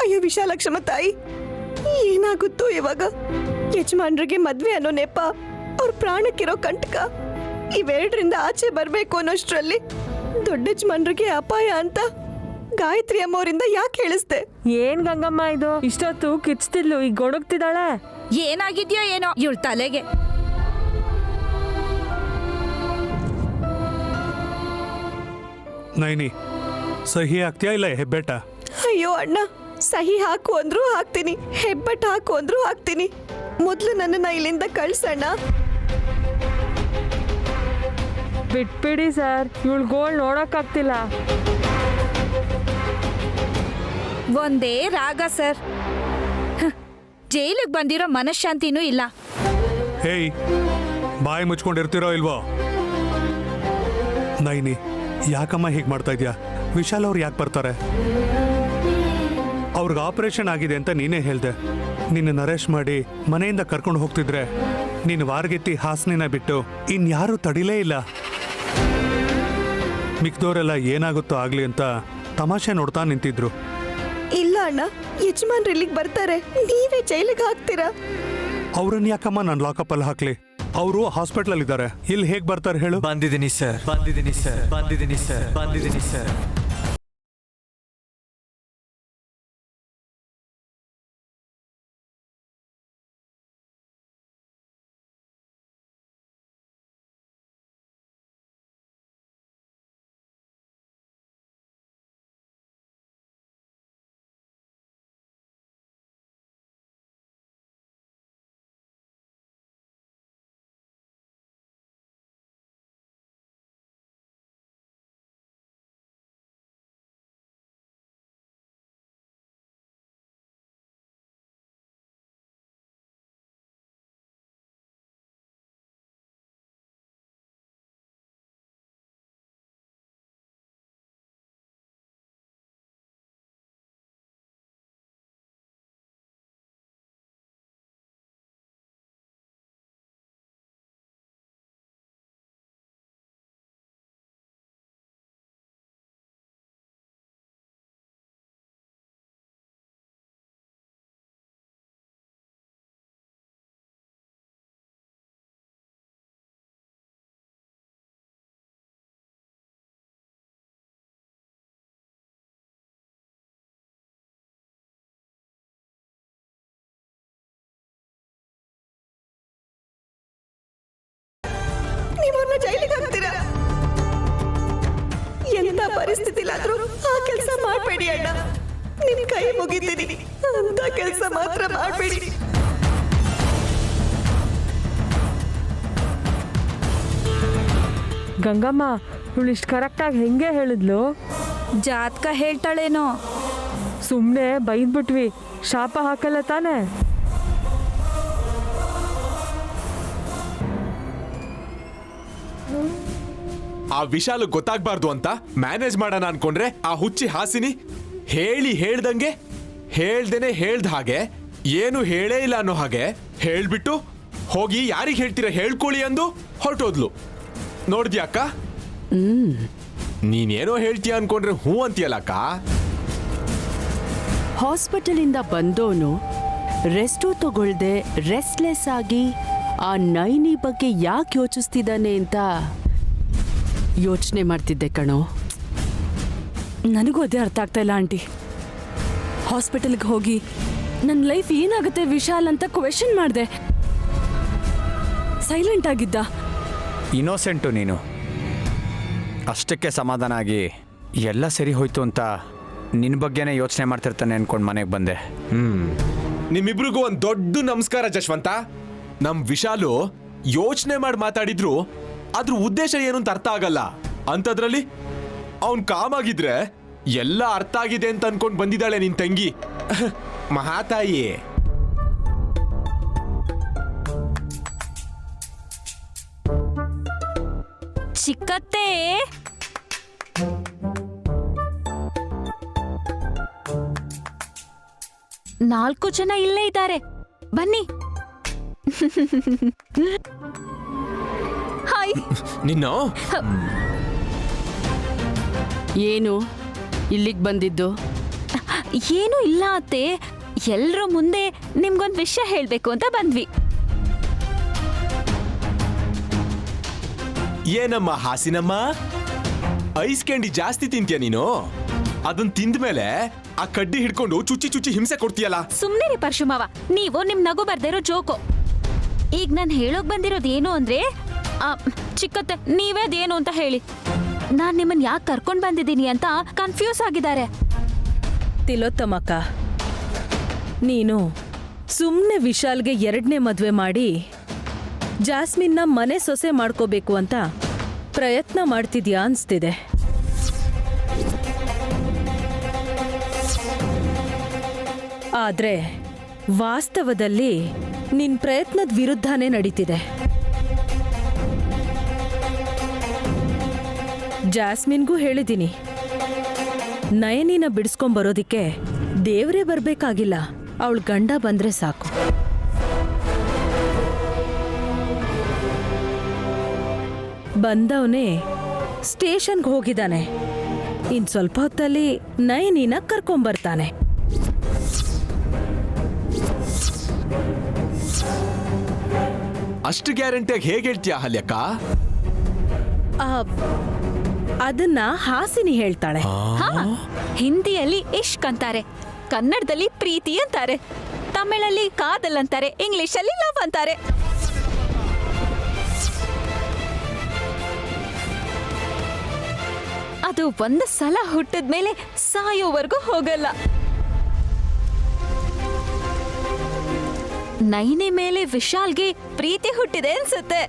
ಅಯ್ಯೋ ವಿಶಾಲಕ್ಷಮ್ಮ ತಾಯಿ, ಏನಾಗುತ್ತೋ ಇವಾಗ? ಯಜಮಾನ್ರಿಗೆ ಮದ್ವೆ ಅನ್ನೋ ನೆಪ, ಅವ್ರ ಪ್ರಾಣಕ್ಕಿರೋ ಕಂಟಕ, ಇವೆರಡರಿಂದ ಆಚೆ ಬರ್ಬೇಕು ಅನ್ನೋಷ್ಟ್ರಲ್ಲಿ ದೊಡ್ಡ ಯಜಮಾನ್ರಿಗೆ ಅಪಾಯ ಅಂತ ಗಾಯತ್ರಿ ಅಮ್ಮವರಿಂದ ಯಾಕೆ ಹೇಳಿಸ್ದೆ? ಏನ್ ಗಂಗಮ್ಮ ಇದು? ಇಷ್ಟೊತ್ತು ಕಿಚ್ತಿದ್ಲು, ಈಗ ಗೊಣಗ್ತಿದ್ದಾಳೆ. ಏನಾಗಿದ್ಯೋ ಏನೋ ಇವಳ ತಲೆಗೆ. ನೈನಿ, ಸಹಿ ಆಗ್ತೀಯಾ ಇಲ್ಲ ಹೆಬ್ಬೆಟ್ಟ? ಅಯ್ಯೋ ಅಣ್ಣ, ಸಹಿ ಹಾಕು ಅಂದ್ರೂ ಹಾಕ್ತೀನಿ, ಹೆಬ್ಬೆಟ್ ಹಾಕು ಅಂದ್ರೂ ಹಾಕ್ತೀನಿ. ಮೊದ್ಲು ನನ್ನನ್ನ ಇಲ್ಲಿಂದ ಕಳ್ಸಣ್ಣ. ಬಿಟ್ಬಿಡಿ ಸರ್, ಇವಳು ಗೋಳ್ ನೋಡಕ್ಕಾಗ್ತಿಲ್ಲ. ಒಂದೇ ರಾಗ ಸರ್. ಜೈಲಿಗೆ ಬಂದಿರೋ ಮನಃಶಾಂತಿನೂ ಇಲ್ಲ. ಹೇಯ್, ಬಾಯಿ ಮುಚ್ಕೊಂಡಿರ್ತಿರೋ ಇಲ್ವೋ? ನೈನಿ, ಯಾಕಮ್ಮ ಹೀಗೆ ಮಾಡ್ತಾ ಇದ್ಯಾ? ವಿಶಾಲ್ ಅವ್ರು ಯಾಕೆ ಬರ್ತಾರೆ? ಅವ್ರಿಗೆ ಆಪರೇಷನ್ ಆಗಿದೆ ಅಂತ ನೀನೇ ಹೇಳ್ದೆ. ನಿನ್ನ ಅರೆಸ್ಟ್ ಮಾಡಿ ಮನೆಯಿಂದ ಕರ್ಕೊಂಡು ಹೋಗ್ತಿದ್ರೆ ನೀನು ವಾರಗೆತ್ತಿ ಹಾಸನಿನ ಬಿಟ್ಟು ಇನ್ಯಾರೂ ತಡಿಲೇ ಇಲ್ಲ. ಮಿಕ್ದವರೆಲ್ಲ ಏನಾಗುತ್ತೋ ಆಗ್ಲಿ ಅಂತ ತಮಾಷೆ ನೋಡ್ತಾ ನಿಂತಿದ್ರು. ಇಲ್ಲ ಅಣ್ಣ, ಯಜಮಾನ್ರು ಇಲ್ಲಿಗೆ ಬರ್ತಾರೆ, ನೀವೇ ಜೈಲಿಗೆ ಹಾಕ್ತೀರಾ? ಅವ್ರನ್ನ ಯಾಕಮ್ಮ ನಾನು ಲಾಕಪ್ ಅಲ್ಲಿ ಹಾಕ್ಲಿ? ಅವರು ಹಾಸ್ಪಿಟಲ್ ಇದ್ದಾರೆ, ಇಲ್ಲಿ ಹೇಗೆ ಬರ್ತಾರೆ ಹೇಳು? ಬಂದಿದ್ದೀನಿ ಸರ್, ಬಂದಿದ್ದೀನಿ ಸರ್, ಬಂದಿದ್ದೀನಿ ಸರ್, ಬಂದಿದ್ದೀನಿ ಸರ್. ನೀವನ್ನ ಜೈಲಿಗೆ ಹಾಕ್ತೀರಾ. ಎಂತ ಪರಿಸ್ಥಿತಿಲಾದ್ರೂ ಆ ಕೆಲಸ ಮಾಡಬೇಡಿ ಅಣ್ಣ. ನಿಮ್ ಕೈ ಮುಗಿತೀನಿ, ಅಂತ ಕೆಲಸ ಮಾತ್ರ ಮಾಡಬೇಡಿ. ಗಂಗಮ್ಮ ಇವಳು ಇಷ್ಟು ಕರೆಕ್ಟಾಗಿ ಹೆಂಗೆ ಹೇಳಿದ್ಲು? ಜಾತಕ ಹೇಳ್ತಾಳೇನೋ. ಸುಮ್ಮನೆ ಬೈದ್ಬಿಟ್ವಿ, ಶಾಪ ಹಾಕಲ್ಲ ತಾನೇ? ಆ ವಿಶಾಲ್ ಗೊತ್ತಾಗ್ಬಾರ್ದು ಅಂತ ಮ್ಯಾನೇಜ್ ಮಾಡೋಣ ಅನ್ಕೊಂಡ್ರೆ ಆ ಹುಚ್ಚಿ ಹಾಸಿನಿ ಹೇಳ್ದಂಗೆ ಹೇಳ್ದೇನೆ ಹೇಳ್ದ ಹಾಗೆ ಏನು ಹೇಳೇ ಇಲ್ಲ ಅನ್ನೋ ಹಾಗೆ ಹೇಳ್ಬಿಟ್ಟು ಹೋಗಿ ಯಾರಿಗೆ ಹೇಳ್ತೀರಾ ಹೇಳ್ಕೊಳ್ಳಿ ಅಂದು ಹೊರಟೋದ್ಲು. ನೋಡ್ದ್ಯಾ ಅಕ್ಕ? ನೀನೇನೋ ಹೇಳ್ತೀಯ ಅನ್ಕೊಂಡ್ರೆ ಹ್ಞೂ ಅಂತೀಯಲ್ಲ ಅಕ್ಕ. ಹಾಸ್ಪಿಟಲಿಂದ ಬಂದೋನು ರೆಸ್ಟು ತಗೊಳ್ದೆ ರೆಸ್ಟ್ಲೆಸ್ ಆಗಿ ಆ ನೈನಿ ಬಗ್ಗೆ ಯಾಕೆ ಯೋಚಿಸ್ತಿದ್ದಾನೆ ಅಂತ ಯೋಚನೆ ಮಾಡ್ತಿದ್ದೆ ಕಣೋ. ನನಗೂ ಅದೇ ಅರ್ಥ ಆಗ್ತಾ ಇಲ್ಲ ಆಂಟಿ. ಹಾಸ್ಪಿಟಲ್ಗೆ ಹೋಗಿ ನನ್ನ ಲೈಫ್ ಏನಾಗುತ್ತೆ ವಿಶಾಲ್ ಅಂತ ಕ್ವೆಶನ್ ಮಾಡಿದೆ. ಸೈಲೆಂಟ್ ಆಗಿದ್ದ. ಇನ್ನೋಸೆಂಟು ನೀನು. ಅಷ್ಟಕ್ಕೆ ಸಮಾಧಾನ ಆಗಿ ಎಲ್ಲ ಸರಿ ಹೋಯ್ತು ಅಂತ ನಿನ್ನ ಬಗ್ಗೆನೇ ಯೋಚನೆ ಮಾಡ್ತಿರ್ತಾನೆ ಅನ್ಕೊಂಡು ಮನೆಗೆ ಬಂದೆ. ನಿಮ್ಮಿಬ್ರಿಗೂ ಒಂದ್ ದೊಡ್ಡ ನಮಸ್ಕಾರ ಜಶ್ವಂತ. ನಮ್ ವಿಶಾಲು ಯೋಚನೆ ಮಾಡಿ ಮಾತಾಡಿದ್ರು ಅದ್ರ ಉದ್ದೇಶ ಏನು ಅಂತ ಅರ್ಥ ಆಗಲ್ಲ. ಅಂತದ್ರಲ್ಲಿ ಅವನ್ ಕಾಮಾಗಿದ್ರೆ ಎಲ್ಲ ಅರ್ಥ ಆಗಿದೆ ಅಂತ ಅನ್ಕೊಂಡ್ ಬಂದಿದ್ದಾಳೆ ನಿನ್ ತಂಗಿ ಮಹಾತಾಯಿ. ಚಿಕ್ಕತ್ತೆ, ನಾಲ್ಕು ಜನ ಇಲ್ಲೇ ಇದ್ದಾರೆ, ಬನ್ನಿ. ಹಾಯ್. ನಿನ್ನ ಏನು ಇಲ್ಲಿಗೆ ಬಂದಿದ್ದು? ಏನೂ ಇಲ್ಲ ಅತ್ತೆ, ಎಲ್ರ ಮುಂದೆ ನಿಮ್ಗೊಂದು ವಿಷಯ ಹೇಳ್ಬೇಕು ಅಂತ ಬಂದ್ವಿ. ಏನಮ್ಮ ಹಾಸಿನಮ್ಮ, ಐಸ್ ಕ್ಯಾಂಡಿ ಜಾಸ್ತಿ ತಿಂತೀಯ ನೀನು? ಅದನ್ನ ತಿಂದ ಮೇಲೆ ಆ ಕಡ್ಡಿ ಹಿಡ್ಕೊಂಡು ಚುಚ್ಚಿ ಚುಚ್ಚಿ ಹಿಂಸೆ ಕೊಡ್ತೀಯಲ್ಲ. ಸುಮ್ನೆ ಪರಶುಮಾವ, ನೀವು ನಿಮ್ ನಗು ಬರ್ದಿರೋ ಜೋಕು. ಈಗ ನಾನು ಹೇಳೋಕ್ ಬಂದಿರೋದು ಏನು ಅಂದ್ರೆ, ಚಿಕ್ಕತ್ತೆ ನೀವೇ ಅದೇನು ಅಂತ ಹೇಳಿ. ನಾನ್ ನಿಮ್ಮನ್ ಯಾಕೆ ಕರ್ಕೊಂಡ್ ಬಂದಿದ್ದೀನಿ ಅಂತ ಕನ್ಫ್ಯೂಸ್ ಆಗಿದ್ದಾರೆ. ತಿಲೋತ್ತಮಕ್ಕ, ನೀನು ಸುಮ್ಮನೆ ವಿಶಾಲ್ಗೆ 2ನೇ ಮದುವೆ ಮಾಡಿ ಜಾಸ್ಮಿನ್ನ ಮನೆ ಸೊಸೆ ಮಾಡ್ಕೋಬೇಕು ಅಂತ ಪ್ರಯತ್ನ ಮಾಡ್ತಿದ್ಯಾ ಅನ್ಸ್ತಿದೆ. ಆದ್ರೆ ವಾಸ್ತವದಲ್ಲಿ ನಿನ್ ಪ್ರಯತ್ನದ ವಿರುದ್ಧನೇ ನಡೀತಿದೆ. ಜಾಸ್ಮಿನ್ಗೂ ಹೇಳಿದ್ದೀನಿ, ನಯನಿನ ಬಿಡಿಸ್ಕೊಂಬರೋದಿಕ್ಕೆ ದೇವ್ರೇ ಬರ್ಬೇಕಾಗಿಲ್ಲ, ಅವಳ ಗಂಡ ಬಂದ್ರೆ ಸಾಕು. ಬಂದವನೇ ಸ್ಟೇಷನ್ಗೆ ಹೋಗಿದ್ದಾನೆ. ಇನ್ ಸ್ವಲ್ಪ ಹೊತ್ತಲ್ಲಿ ನಯನಿನ ಕರ್ಕೊಂಬರ್ತಾನೆ. ಅಷ್ಟು ಗ್ಯಾರಂಟಿಯಾಗಿ ಹೇಗೆ ಹೇಳ್ತೀಯ ಹಲ್ಯಕ್ಕ? ಅದನ್ನ ಹಾಸಿನಿ ಹೇಳ್ತಾಳೆ. ಹಿಂದಿಯಲ್ಲಿ ಇಷ್ಕ್ ಅಂತಾರೆ, ಕನ್ನಡದಲ್ಲಿ ಪ್ರೀತಿ ಅಂತಾರೆ, ತಮಿಳಲ್ಲಿ ಕಾದಲ್ ಅಂತಾರೆ, ಇಂಗ್ಲಿಷಲ್ಲಿ ಲವ್ ಅಂತಾರೆ. ಅದು ಒಂದು ಸಲ ಹುಟ್ಟಿದ್ಮೇಲೆ ಸಾಯೋವರೆಗೂ ಹೋಗಲ್ಲ. ನೈನಿ ಮೇಲೆ ವಿಶಾಲ್ಗೆ ಪ್ರೀತಿ ಹುಟ್ಟಿದೆ ಅನ್ಸುತ್ತೆ.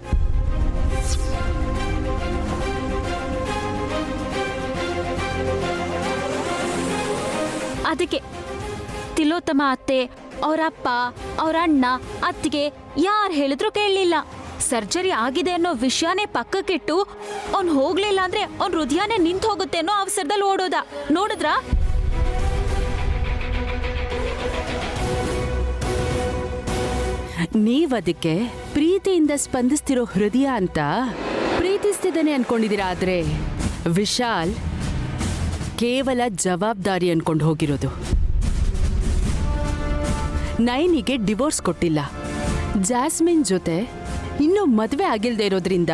ಅದಕ್ಕೆ ತಿಲೋತ್ತಮ ಅತ್ತೆ, ಅವರಪ್ಪ, ಅವ್ರ ಅಣ್ಣ, ಅತ್ತಿಗೆ ಯಾರು ಹೇಳಿದ್ರು ಕೇಳಲಿಲ್ಲ. ಸರ್ಜರಿ ಆಗಿದೆ ಅನ್ನೋ ವಿಷಯನೇ ಪಕ್ಕಕ್ಕಿಟ್ಟು ಅವ್ನು ಹೋಗ್ಲಿಲ್ಲ ಅಂದ್ರೆ ಅವ್ನ ಹೃದಯನೇ ನಿಂತು ಹೋಗುತ್ತೆ ಅನ್ನೋ ಅವಸರದಲ್ಲಿ ಓಡೋದ. ನೋಡಿದ್ರಾ? ನೀವದಕ್ಕೆ ಪ್ರೀತಿಯಿಂದ ಸ್ಪಂದಿಸ್ತಿರೋ ಹೃದಯ ಅಂತ ಪ್ರೀತಿಸ್ತಿದ್ದಾನೆ ಅನ್ಕೊಂಡಿದ್ದೀರಾ. ಆದ್ರೆ ವಿಶಾಲ್ ಕೇವಲ ಜವಾಬ್ದಾರಿ ಅನ್ಕೊಂಡು ಹೋಗಿರೋದು. ನೈನಿಗೆ ಡಿವೋರ್ಸ್ ಕೊಟ್ಟಿಲ್ಲ, ಜಾಸ್ಮಿನ್ ಜೊತೆ ಇನ್ನೂ ಮದುವೆ ಆಗಿಲ್ದೇ ಇರೋದ್ರಿಂದ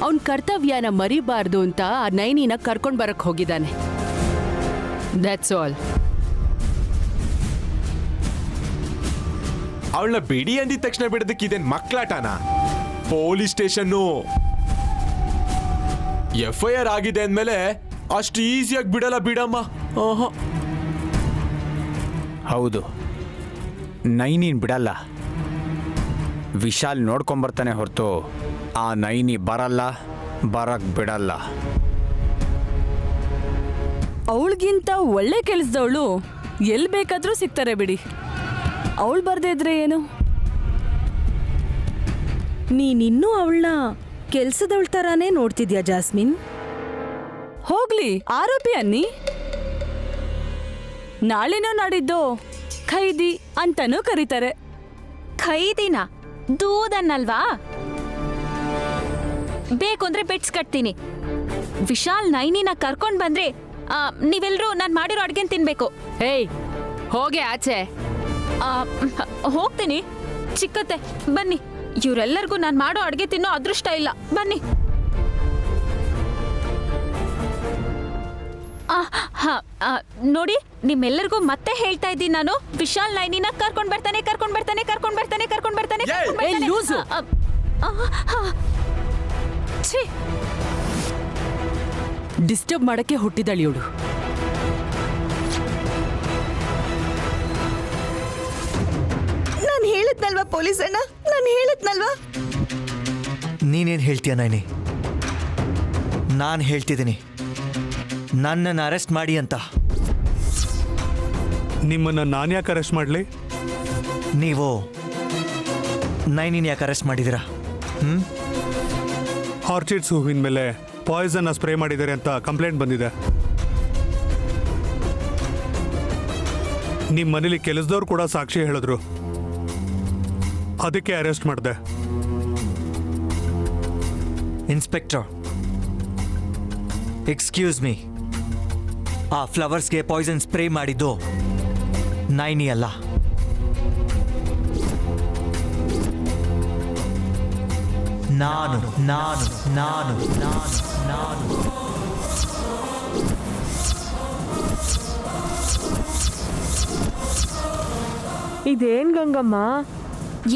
ಅವನ್ ಕರ್ತವ್ಯನ ಮರಿಬಾರ್ದು ಅಂತ ಆ ನೈನಿನ ಕರ್ಕೊಂಡ್ ಬರಕ್ ಹೋಗಿದ್ದಾನೆ. That's all. ಅವಳನ್ನ ಬಿಡಿ ಅಂದಿದ ತಕ್ಷಣ ಬಿಡೋದಕ್ಕೆ ಇದೇನ್ ಮಕ್ಳಾಟನ? Police station. FIR ಆಗಿದೆ ಅಂದ್ಮೇಲೆ ಅಷ್ಟು ಈಸಿಯಾಗಿ ಬಿಡಲ್ಲ ಬಿಡಮ್ಮ. ಆಹಾ. ಹೌದು, ನೈನಿನ್ ಬಿಡಲ್ಲ. ವಿಶಾಲ್ ನೋಡ್ಕೊಂಬರ್ತಾನೆ ಹೊರತು ಆ ನೈನಿ ಬರಕ್ ಬಿಡಲ್ಲ. ಅವಳಿಗಿಂತ ಒಳ್ಳೆ ಕೆಲಸದವಳು ಎಲ್ಲಿ ಬೇಕಾದ್ರೂ ಸಿಗ್ತಾರೆ ಬಿಡಿ. ಅವಳು ಬರ್ದೇ ಇದ್ರೆ ಏನು? ನೀನಿನ್ನೂ ಅವಳನ್ನ ಕೆಲ್ಸದವಳ ಥರಾನೇ ನೋಡ್ತಿದ್ಯಾ ಜಾಸ್ಮಿನ್? ಹೋಗ್ಲಿ, ಆರೋಪಿ ಅನ್ನಿ. ನಾಳೆನೋ ನಾಡಿದ್ದೋ ಖೈದಿ ಅಂತಾನೂ ಕರೀತಾರೆ. ಖೈದಿನ ದೂದನ್ನಲ್ವಾ? ಬೇಕು ಅಂದ್ರೆ ಬೆಟ್ಸ್ ಕಟ್ತೀನಿ. ವಿಶಾಲ್ ನೈನಿನ ಕರ್ಕೊಂಡ್ ಬಂದ್ರೆ ನೀವೆಲ್ರೂ ನಾನ್ ಮಾಡಿರೋ ಅಡ್ಗೆನ್ ತಿನ್ಬೇಕು. ಏಯ್, ಹೋಗೆ ಆಚೆ. ಹೋಗ್ತೀನಿ ಚಿಕ್ಕತ್ತೆ, ಬನ್ನಿ. ಇವರೆಲ್ಲರಿಗೂ ನಾನ್ ಮಾಡೋ ಅಡ್ಗೆ ತಿನ್ನೋ ಅದೃಷ್ಟ ಇಲ್ಲ. ಬನ್ನಿ. ನೋಡಿ, ನಿಮ್ಮೆಲ್ಲರಿಗೂ ಮತ್ತೆ ಹೇಳ್ತಾ ಇದ್ದೀನಿ ನಾನು, ವಿಶಾಲ್ ನೈನಿನ ಕರ್ಕೊಂಡ್ ಬರ್ತಾನೆ. ಡಿಸ್ಟರ್ಬ್ ಮಾಡಕ್ಕೆ ಹುಟ್ಟಿದಳಿ ಇವಳು. ನಾನು ಹೇಳಿದ್ನಲ್ವಾ ಪೊಲೀಸ್ ಅಣ್ಣ, ನಾನು ಹೇಳಿದ್ನಲ್ವಾ. ನೀನೇನು ಹೇಳ್ತೀಯ ನೈನಿ? ನಾನು ಹೇಳ್ತಿದ್ದೀನಿ ನನ್ನನ್ನು ಅರೆಸ್ಟ್ ಮಾಡಿ ಅಂತ. ನಿಮ್ಮನ್ನ ನಾನು ಯಾಕೆ ಅರೆಸ್ಟ್ ಮಾಡಲಿ? ನೀವು ನೈನಿನ ಯಾಕೆ ಅರೆಸ್ಟ್ ಮಾಡಿದ್ದೀರಾ? ಆರ್ಚಿಡ್ಸ್ ಹೂವಿನ ಮೇಲೆ ಪಾಯ್ಸನ್ ಸ್ಪ್ರೇ ಮಾಡಿದ್ದಾರೆ ಅಂತ ಕಂಪ್ಲೇಂಟ್ ಬಂದಿದೆ. ನಿಮ್ಮ ಮನೇಲಿ ಕೆಲಸದವ್ರು ಕೂಡ ಸಾಕ್ಷಿ ಹೇಳಿದ್ರು, ಅದಕ್ಕೆ ಅರೆಸ್ಟ್ ಮಾಡಿದೆ. ಇನ್ಸ್ಪೆಕ್ಟರ್, ಎಕ್ಸ್ಕ್ಯೂಸ್ ಮೀ, ಆ ಫ್ಲವರ್ಸ್ಗೆ ಪಾಯ್ಸನ್ ಸ್ಪ್ರೇ ಮಾಡಿದ್ದು ನೈನಿ ಅಲ್ಲ. ನಾನು ನಾನು ನಾನು ನಾನು ನಾನು ಇದೇನ್ ಗಂಗಮ್ಮ?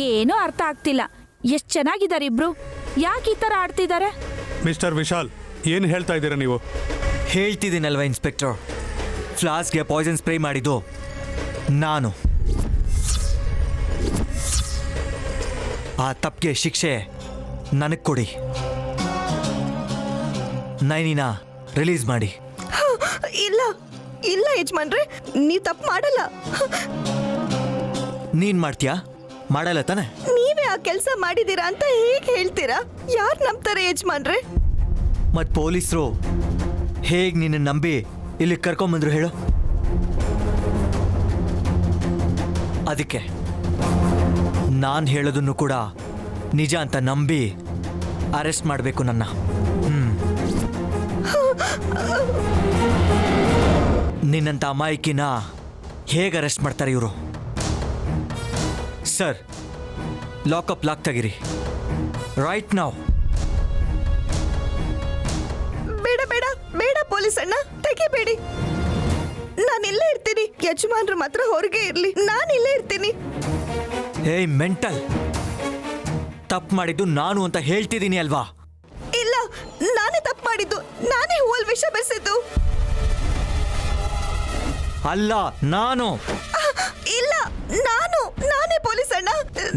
ಏನೂ ಅರ್ಥ ಆಗ್ತಿಲ್ಲ. ಎಷ್ಟ್ ಚೆನ್ನಾಗಿದ್ದಾರೆ ಇಬ್ರು, ಯಾಕೆ ಈ ತರ ಆಡ್ತಿದ್ದಾರೆ? ಮಿಸ್ಟರ್ ವಿಶಾಲ್, ಏನು ಹೇಳ್ತಾ ಇದ್ದೀರಾ ನೀವು? ಹೇಳ್ತಿದ್ದೀನಲ್ವ ಇನ್ಸ್ಪೆಕ್ಟರ್, ಫ್ಲಾಸ್ಗೆ ಪಾಯ್ಸನ್ ಸ್ಪ್ರೇ ಮಾಡಿದ್ದು ನಾನು. ಆ ತಪ್ಪಿಗೆ ಶಿಕ್ಷೆ ನನಗೆ ಕೊಡಿ. ನೈನಿನ ರಿಲೀಸ್ ಮಾಡಿ. ಇಲ್ಲ ಇಲ್ಲ ಯಜಮಾನ್ರೆ, ನೀವು ತಪ್ಪು ಮಾಡಲ್ಲ. ನೀನ್ ಮಾಡ್ತೀಯಾ? ಮಾಡಲ್ಲ ತಾನೆ? ನೀವೇ ಆ ಕೆಲಸ ಮಾಡಿದೀರಾ ಅಂತ ಹೇಗೆ ಹೇಳ್ತೀರಾ? ಯಾರು ನಂಬ್ತಾರೆ ಯಜಮಾನ್ರೆ? ಮತ್ ಪೊಲೀಸರು ಹೇಗೆ ನಿನ್ನ ನಂಬಿ ಇಲ್ಲಿ ಕರ್ಕೊಂಬಂದ್ರು ಹೇಳು? ಅದಕ್ಕೆ ನಾನು ಹೇಳೋದನ್ನು ಕೂಡ ನಿಜ ಅಂತ ನಂಬಿ ಅರೆಸ್ಟ್ ಮಾಡಬೇಕು ನನ್ನ. ನಿನ್ನಂತ ಅಮಾಯಕಿನ ಹೇಗೆ ಅರೆಸ್ಟ್ ಮಾಡ್ತಾರೆ ಇವರು? ಸರ್, ಲಾಕಪ್ ಲಾಕ್ ತೆಗಿರಿ ರೈಟ್ ನಾವ್. ಬೇಡ ಬೇಡ ಬೇಡ ಪೊಲೀಸ್ ಅಣ್ಣ, ತೆಗಿಬೇಡಿ. ನಾನು ಇಲ್ಲೇ ಇರ್ತೀನಿ. ಯಜಮಾನ್ರು ಮಾತ್ರ ಹೊರಗೆ ಇರ್ಲಿ, ನಾನು ಇಲ್ಲೇ ಇರ್ತೀನಿ. ಏಯ್ ಮೆಂಟಲ್, ತಪ್ಪು ಮಾಡಿದ್ದು ನಾನು ಅಂತ ಹೇಳ್ತಿದ್ದೀನಿ ಅಲ್ವಾ? ಇಲ್ಲ, ನಾನೇ ತಪ್ಪು ಮಾಡಿದ್ದು. ನಾನೇ ಹೂವಲ್ ವಿಷ ಬೆರೆಸಿದ್ದು. ಅಲ್ಲ, ನಾನು. ಇಲ್ಲ, ನಾನೇ ಪೊಲೀಸ್ ಅಣ್ಣ,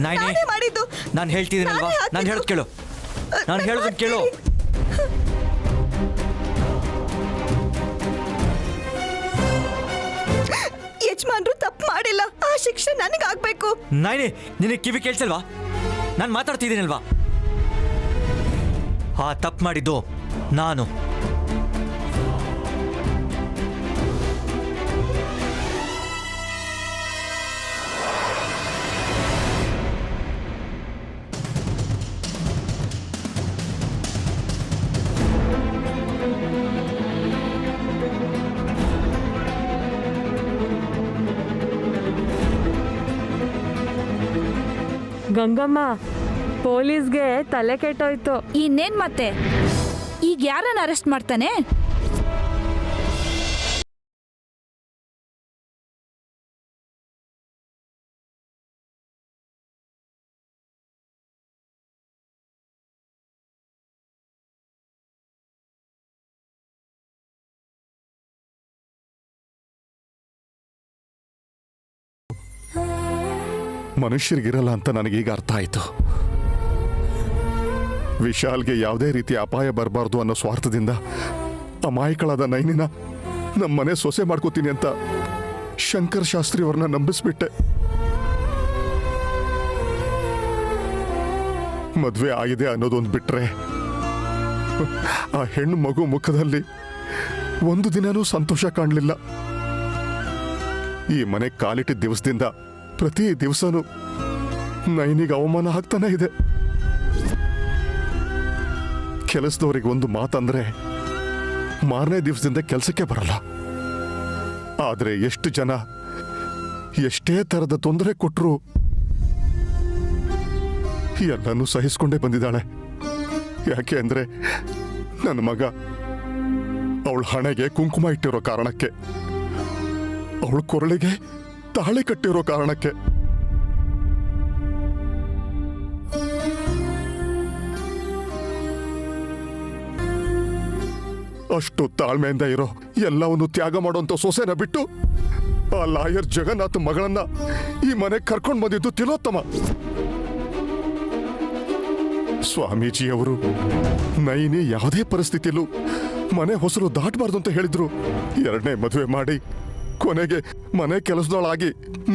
ನಾನೇ ಮಾಡಿದ್ದು. ನಾನು ಹೇಳ್ತಿದ್ದೀನಲ್ವಾ? ನಾನು ಹೇಳೋದು ಕೇಳು, ನಾನು ಹೇಳೋದನ್ನ ಕೇಳು. ಯಜಮಾನ್ರು ತಪ್ಪು ಮಾಡಿಲ್ಲ, ಆ ಶಿಕ್ಷೆ ನನಗಾಗ್ಬೇಕು. ನಾಯ್ನಿ, ನಿನಗೆ ಕಿವಿ ಕೇಳಿಸಲ್ವಾ? ನಾನು ಮಾತಾಡ್ತಿದ್ದೀನಲ್ವಾ? ಆ ತಪ್ಪು ಮಾಡಿದ್ದು ನಾನು. ಗಂಗಮ್ಮ, ಪೊಲೀಸ್ಗೆ ತಲೆ ಕೆಟ್ಟೋಯ್ತು. ಇನ್ನೇನ್ ಮತ್ತೆ, ಈಗ ಯಾರನ್ನ ಅರೆಸ್ಟ್ ಮಾಡ್ತಾನೆ? ಮನುಷ್ಯರಿಗಿರಲ್ಲ ಅಂತ ನನಗೀಗ ಅರ್ಥ ಆಯಿತು. ವಿಶಾಲ್ಗೆ ಯಾವುದೇ ರೀತಿಯ ಅಪಾಯ ಬರಬಾರ್ದು ಅನ್ನೋ ಸ್ವಾರ್ಥದಿಂದ ಅಮಾಯಕಳಾದ ನೈನಿನ ನಮ್ಮನೆ ಸೊಸೆ ಮಾಡ್ಕೋತೀನಿ ಅಂತ ಶಂಕರ್ ಶಾಸ್ತ್ರಿ ಅವ್ರನ್ನ ನಂಬಿಸ್ಬಿಟ್ಟೆ. ಮದುವೆ ಆಗಿದೆ ಅನ್ನೋದೊಂದು ಬಿಟ್ರೆ ಆ ಹೆಣ್ಣು ಮಗು ಮುಖದಲ್ಲಿ ಒಂದು ದಿನನೂ ಸಂತೋಷ ಕಾಣಲಿಲ್ಲ. ಈ ಮನೆ ಕಾಲಿಟ್ಟಿದ್ದ ದಿವಸದಿಂದ ಪ್ರತಿ ದಿವಸನೂ ನೈನಿಗೆ ಅವಮಾನ ಆಗ್ತಾನೆ ಇದೆ. ಕೆಲಸದವರಿಗೆ ಒಂದು ಮಾತಂದ್ರೆ ಮಾರನೇ ದಿವಸದಿಂದ ಕೆಲಸಕ್ಕೆ ಬರಲ್ಲ. ಆದರೆ ಎಷ್ಟು ಜನ ಎಷ್ಟೇ ಥರದ ತೊಂದರೆ ಕೊಟ್ಟರು ಎಲ್ಲನೂ ಸಹಿಸ್ಕೊಂಡೇ ಬಂದಿದ್ದಾಳೆ. ಯಾಕೆ ಅಂದ್ರೆ ನನ್ನ ಮಗ ಅವಳ ಹಣೆಗೆ ಕುಂಕುಮ ಇಟ್ಟಿರೋ ಕಾರಣಕ್ಕೆ, ಅವಳ ಕೊರಳಿಗೆ ತಾಳೆ ಕಟ್ಟಿರೋ ಕಾರಣಕ್ಕೆ. ಅಷ್ಟು ತಾಳ್ಮೆಯಿಂದ ಇರೋ ಎಲ್ಲವನ್ನು ತ್ಯಾಗ ಮಾಡುವಂತ ಸೊಸೆನ ಬಿಟ್ಟು ಆ ಲಾಯರ್ ಜಗನ್ನಾಥ್ ಮಗಳನ್ನ ಈ ಮನೆಗೆ ಕರ್ಕೊಂಡು ಬಂದಿದ್ದು ತಿಲೋತ್ತಮ. ಸ್ವಾಮೀಜಿಯವರು ನೈನಿ ಯಾವುದೇ ಪರಿಸ್ಥಿತಿಯಲ್ಲೂ ಮನೆ ಹೊಸಲು ದಾಟಬಾರ್ದು ಅಂತ ಹೇಳಿದ್ರು. ಎರಡನೇ ಮದುವೆ ಮಾಡಿ ಕೊನೆಗೆ ಮನೆ ಕೆಲಸದೊಳಾಗಿ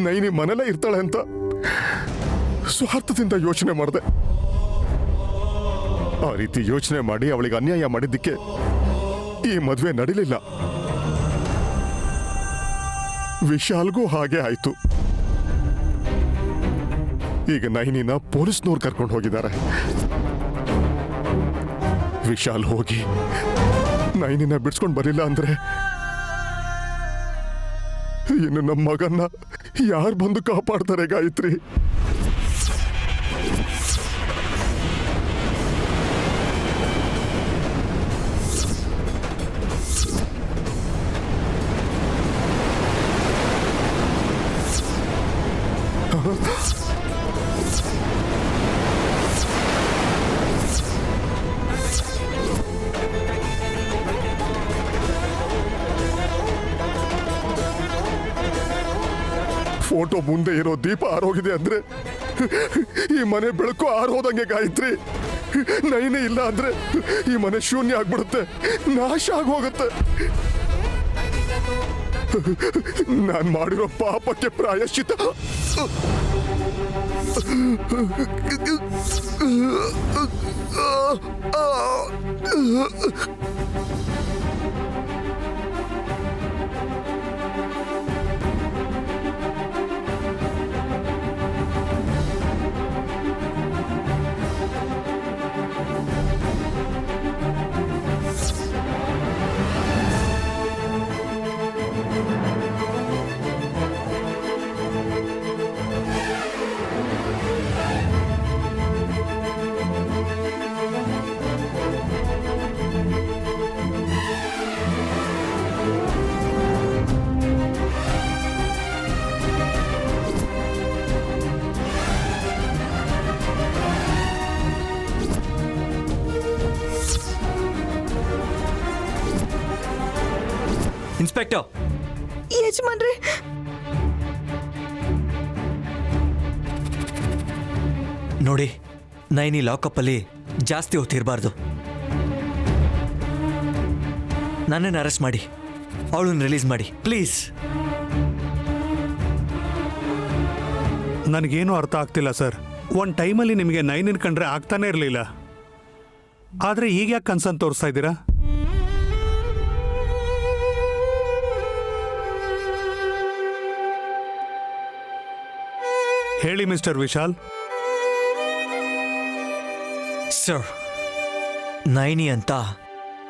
ನೈನಿ ಮನೆಯಲ್ಲೇ ಇರ್ತಾಳೆ ಅಂತ ಸ್ವಾರ್ಥದಿಂದ ಯೋಚನೆ ಮಾಡಿದೆ. ಆ ರೀತಿ ಯೋಚನೆ ಮಾಡಿ ಅವಳಿಗೆ ಅನ್ಯಾಯ ಮಾಡಿದ್ದಕ್ಕೆ ಈ ಮದುವೆ ನಡೀಲಿಲ್ಲ. ವಿಶಾಲ್ಗೂ ಹಾಗೆ ಆಯ್ತು. ಈಗ ನೈನಿನ ಪೊಲೀಸ್ನವ್ರು ಕರ್ಕೊಂಡು ಹೋಗಿದ್ದಾರೆ. ವಿಶಾಲ್ ಹೋಗಿ ನೈನಿನ ಬಿಡ್ಸ್ಕೊಂಡು ಬರಲಿಲ್ಲ ಅಂದ್ರೆ ಇನ್ನು ನಮ್ಮ ಮಗನ್ನ ಯಾರು ಬಂದು ಕಾಪಾಡ್ತಾರೆ ಗಾಯತ್ರಿ? ಫೋಟೋ ಮುಂದೆ ಇರೋ ದೀಪ ಆರೋಗಿದೆ ಅಂದ್ರೆ ಈ ಮನೆ ಬೆಳಕು ಆರೋದಂಗೆ ಗಾಯತ್ರಿ. ನೈನೇ ಇಲ್ಲ ಅಂದ್ರೆ ಈ ಮನೆ ಶೂನ್ಯ ಆಗ್ಬಿಡುತ್ತೆ, ನಾಶ ಆಗೋಗುತ್ತೆ. ನಾನು ಮಾಡಿರೋ ಪಾಪಕ್ಕೆ ಪ್ರಾಯಶ್ಚಿತ ಇನ್ಸ್ಪೆಕ್ಟರ್. ಯಜಮಾನ್ರೆ, ನೋಡಿ, ನೈನಿ ಲಾಕಪ್ಪಲ್ಲಿ ಜಾಸ್ತಿ ಹೊತ್ತಿರಬಾರ್ದು. ನನ್ನನ್ನು ಅರೆಸ್ಟ್ ಮಾಡಿ ಅವಳನ್ನು ರಿಲೀಸ್ ಮಾಡಿ ಪ್ಲೀಸ್. ನನಗೇನು ಅರ್ಥ ಆಗ್ತಿಲ್ಲ ಸರ್. ಒಂದು ಟೈಮಲ್ಲಿ ನಿಮಗೆ ನೈನಿನ್ ಕಂಡ್ರೆ ಆಗ್ತಾನೆ ಇರಲಿಲ್ಲ, ಆದರೆ ಈಗ ಯಾಕೆ ಕನ್ಸರ್ನ್ ತೋರಿಸ್ತಾ ಇದ್ದೀರಾ? ಹೇಳಿ ಮಿಸ್ಟರ್ ವಿಶಾಲ್. ಸರ್, ನೈನಿ ಅಂತ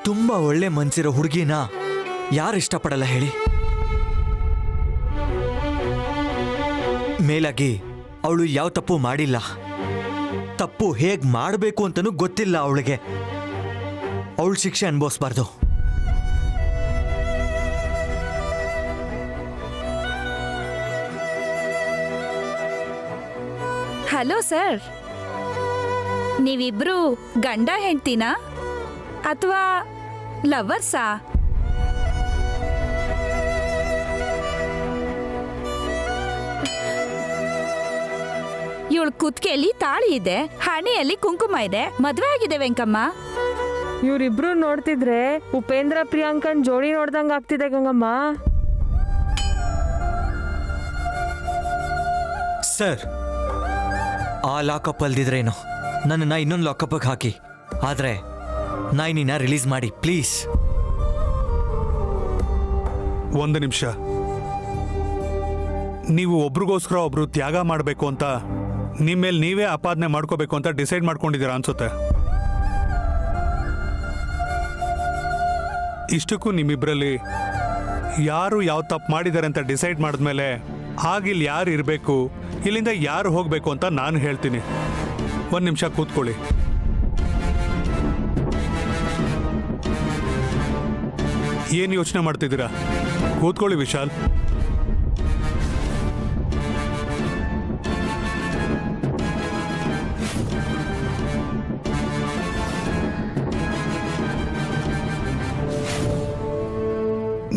ತುಂಬಾ ಒಳ್ಳೆ ಮನ್ಸಿರೋ ಹುಡುಗಿನ ಯಾರು ಇಷ್ಟಪಡಲ್ಲ ಹೇಳಿ? ಮೇಲಾಗಿ ಅವಳು ಯಾವ ತಪ್ಪು ಮಾಡಿಲ್ಲ. ತಪ್ಪು ಹೇಗ್ ಮಾಡಬೇಕು ಅಂತನೂ ಗೊತ್ತಿಲ್ಲ ಅವಳಿಗೆ. ಅವಳು ಶಿಕ್ಷೆ ಅನುಭವಿಸ್ಬಾರ್ದು. ಹಲೋ ಸರ್, ನೀವಿಬ್ರು ಗಂಡ ಹೆಂಡ್ತಿನಾ ಅಥವಾ ಲವರ್ಸಾ? ಕುತ್ತಿಗೆಯಲ್ಲಿ ತಾಳಿ ಇದೆ, ಹಣೆಯಲ್ಲಿ ಕುಂಕುಮ ಇದೆ, ಮದ್ವೆ ಆಗಿದೆ ವೆಂಕಮ್ಮ. ಇವ್ರಿಬ್ರು ನೋಡ್ತಿದ್ರೆ ಉಪೇಂದ್ರ ಪ್ರಿಯಾಂಕನ್ ಜೋಡಿ ನೋಡ್ದಂಗ ಆಗ್ತಿದೆ ಗಂಗಮ್ಮ. ಸರ್, ಆ ಲಾಕಪ್ ಅಲ್ದಿದ್ರೇನು ನನ್ನನ್ನು ಇನ್ನೊಂದು ಲಾಕಪ್ಗೆ ಹಾಕಿ, ಆದರೆ ನಾಯಿನಿನ ರಿಲೀಸ್ ಮಾಡಿ ಪ್ಲೀಸ್. ಒಂದು ನಿಮಿಷ. ನೀವು ಒಬ್ರಿಗೋಸ್ಕರ ಒಬ್ರು ತ್ಯಾಗ ಮಾಡಬೇಕು ಅಂತ ನಿಮ್ಮ ಮೇಲೆ ನೀವೇ ಆಪಾದನೆ ಮಾಡ್ಕೋಬೇಕು ಅಂತ ಡಿಸೈಡ್ ಮಾಡ್ಕೊಂಡಿದ್ದೀರಾ ಅನ್ಸುತ್ತೆ. ಇಷ್ಟಕ್ಕೂ ನಿಮ್ಮಿಬ್ಬರಲ್ಲಿ ಯಾರು ಯಾವ ತಪ್ಪು ಮಾಡಿದ್ದಾರೆ ಅಂತ ಡಿಸೈಡ್ ಮಾಡಿದ್ಮೇಲೆ ಆಗಿಲ್ಲಿ ಯಾರು ಇರಬೇಕು, ಇಲ್ಲಿಂದ ಯಾರು ಹೋಗಬೇಕು ಅಂತ ನಾನು ಹೇಳ್ತೀನಿ. ಒಂದು ನಿಮಿಷ ಕೂತ್ಕೊಳ್ಳಿ. ಏನು ಯೋಚನೆ ಮಾಡ್ತಿದ್ದೀರಾ? ಕೂತ್ಕೊಳ್ಳಿ ವಿಶಾಲ್.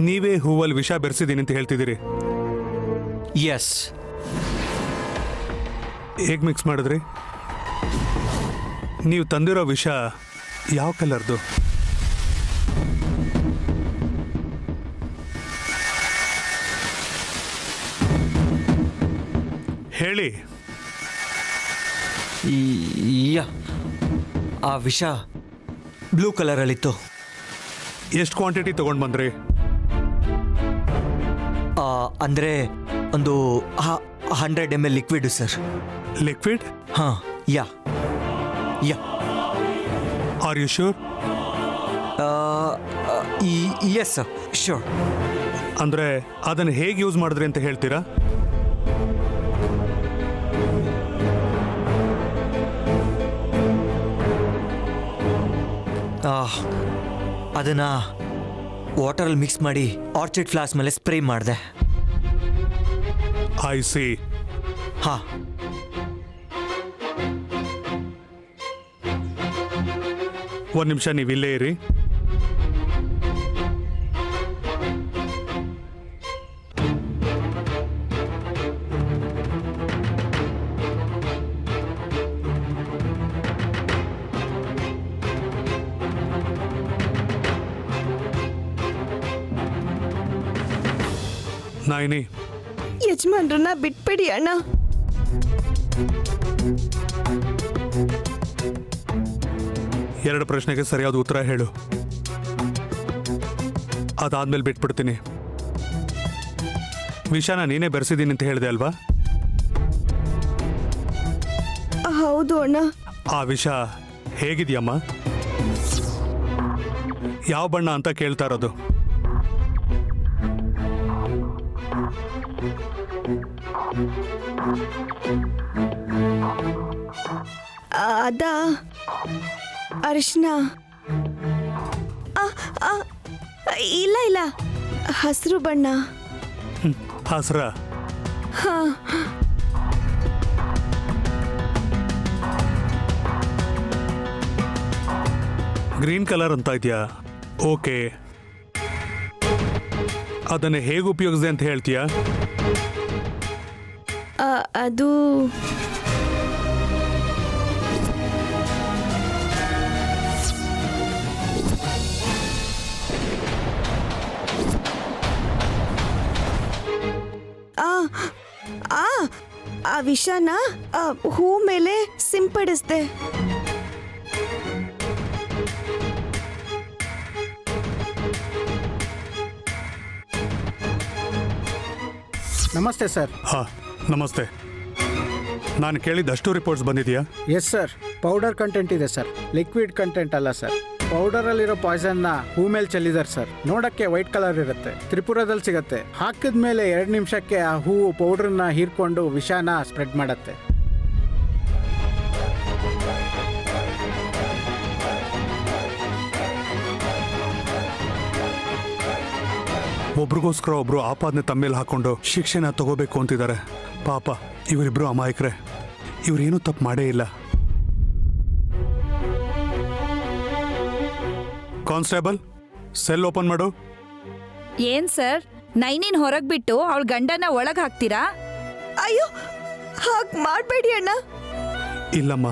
ನೀವೇ ಹೂವಲ್ಲಿ ವಿಷ ಬೆರೆಸಿದ್ದೀನಿ ಅಂತ ಹೇಳ್ತಿದ್ದೀರಿ. ಎಸ್. ಹೇಗೆ ಮಿಕ್ಸ್ ಮಾಡಿದ್ರಿ? ನೀವು ತಂದಿರೋ ವಿಷ ಯಾವ ಕಲರ್ದು? ಹೇಳಿ. ಆ ವಿಷ ಬ್ಲೂ ಕಲರಲ್ಲಿತ್ತು. ಎಷ್ಟು ಕ್ವಾಂಟಿಟಿ ತಗೊಂಡು ಬಂದ್ರಿ? ಅಂದರೆ ಒಂದು 100 ml ಲಿಕ್ವಿಡ್ ಸರ್. ಲಿಕ್ವಿಡ್? ಹಾಂ. Yeah. Are you sure? Yes sir, sure. ಅಂದರೆ ಅದನ್ನು ಹೇಗೆ ಯೂಸ್ ಮಾಡಿದ್ರಿ ಅಂತ ಹೇಳ್ತೀರಾ? ಅದನ್ನು ವಾಟರಲ್ಲಿ ಮಿಕ್ಸ್ ಮಾಡಿ ಆರ್ಚಿಡ್ ಫ್ಲಾಸ್ ಮೇಲೆ ಸ್ಪ್ರೇ ಮಾಡಿದೆ. I see. ಹಾಂ. ಒಂದು ನಿಮಿಷ ನೀವು ಇಲ್ಲೇ ಇರಿ. ನಾಯಿನಿ, ಯಜಮಾನ್ರನ್ನ ಬಿಟ್ಬಿಡಿ ಅಣ್ಣ. ಎರಡು ಪ್ರಶ್ನೆಗೆ ಸರಿಯಾದ ಉತ್ತರ ಹೇಳು, ಅದಾದ್ಮೇಲೆ ಬಿಟ್ಬಿಡ್ತೀನಿ. ವಿಷಾನ ನೀನೇ ಬೆರೆಸಿದ್ದೀನಿ ಅಂತ ಹೇಳಿದೆ ಅಲ್ವಾ? ಹೌದು ಅಣ್ಣ. ಆ ವಿಷ ಹೇಗಿದೆಯಮ್ಮ? ಯಾವ ಬಣ್ಣ ಅಂತ ಕೇಳ್ತಾ ಇರೋದು. ಅದ ಅರಿಶಿನ. ಇಲ್ಲ, ಹಸಿರು ಬಣ್ಣ. ಹಸ್ರ? ಹಾ. ಗ್ರೀನ್ ಕಲರ್ ಅಂತ ಇದೆಯಾ? ಓಕೆ. ಅದನ್ನು ಹೇಗೆ ಉಪಯೋಗಿಸಿದೆ ಅಂತ ಹೇಳ್ತೀಯಾ? ಅದು ಆ ವಿಷನ ಹೂ ಮೇಲೆ ಸಿಂಪಡಿಸ್ದೆ. ನಮಸ್ತೆ ಸರ್. ಹಾಂ, ನಮಸ್ತೆ. ನಾನು ಕೇಳಿದ್ದಷ್ಟು ರಿಪೋರ್ಟ್ಸ್ ಬಂದಿದೆಯಾ? ಎಸ್ ಸರ್, ಪೌಡರ್ ಕಂಟೆಂಟ್ ಇದೆ ಸರ್, ಲಿಕ್ವಿಡ್ ಕಂಟೆಂಟ್ ಅಲ್ಲ ಸರ್. ಪೌಡರಲ್ಲಿರೋ ಪಾಯ್ಸನ್ನ ಹೂ ಮೇಲೆ ಚೆಲ್ಲಿದ್ದಾರೆ ಸರ್. ನೋಡೋಕ್ಕೆ ವೈಟ್ ಕಲರ್ ಇರುತ್ತೆ, ತ್ರಿಪುರದಲ್ಲಿ ಸಿಗುತ್ತೆ. ಹಾಕಿದ ಮೇಲೆ 2 ನಿಮಿಷಕ್ಕೆ ಆ ಹೂವು ಪೌಡ್ರನ್ನ ಹೀರ್ಕೊಂಡು ವಿಷಾನ ಸ್ಪ್ರೆಡ್ ಮಾಡುತ್ತೆ. ಒಬ್ರಿಗೋಸ್ಕರ ಒಬ್ರು ಆಪಾದನೆ ತಮ್ಮೇಲೆ ಹಾಕೊಂಡು ಶಿಕ್ಷೆನ ತಗೋಬೇಕು ಅಂತಿದ್ದಾರೆ. ಪಾಪ ಇವರಿಬ್ರು ಅಮಾಯಕರೇ. ಇವರೇನು ತಪ್ಪು ಮಾಡೇ ಇಲ್ಲ. ಕಾನ್ಸ್ಟೇಬಲ್, ಸೆಲ್ ಓಪನ್ ಮಾಡು. ಏನ್ ಸರ್, ನೈನಿನ್ ಹೊರಗ್ ಬಿಟ್ಟು ಅವಳ ಗಂಡನ ಒಳಗ್ ಹಾಕ್ತೀರಾ? ಅಯ್ಯೋ, ಹಾಗೆ ಮಾಡಬೇಡಿ ಅಣ್ಣ. ಇಲ್ಲಮ್ಮ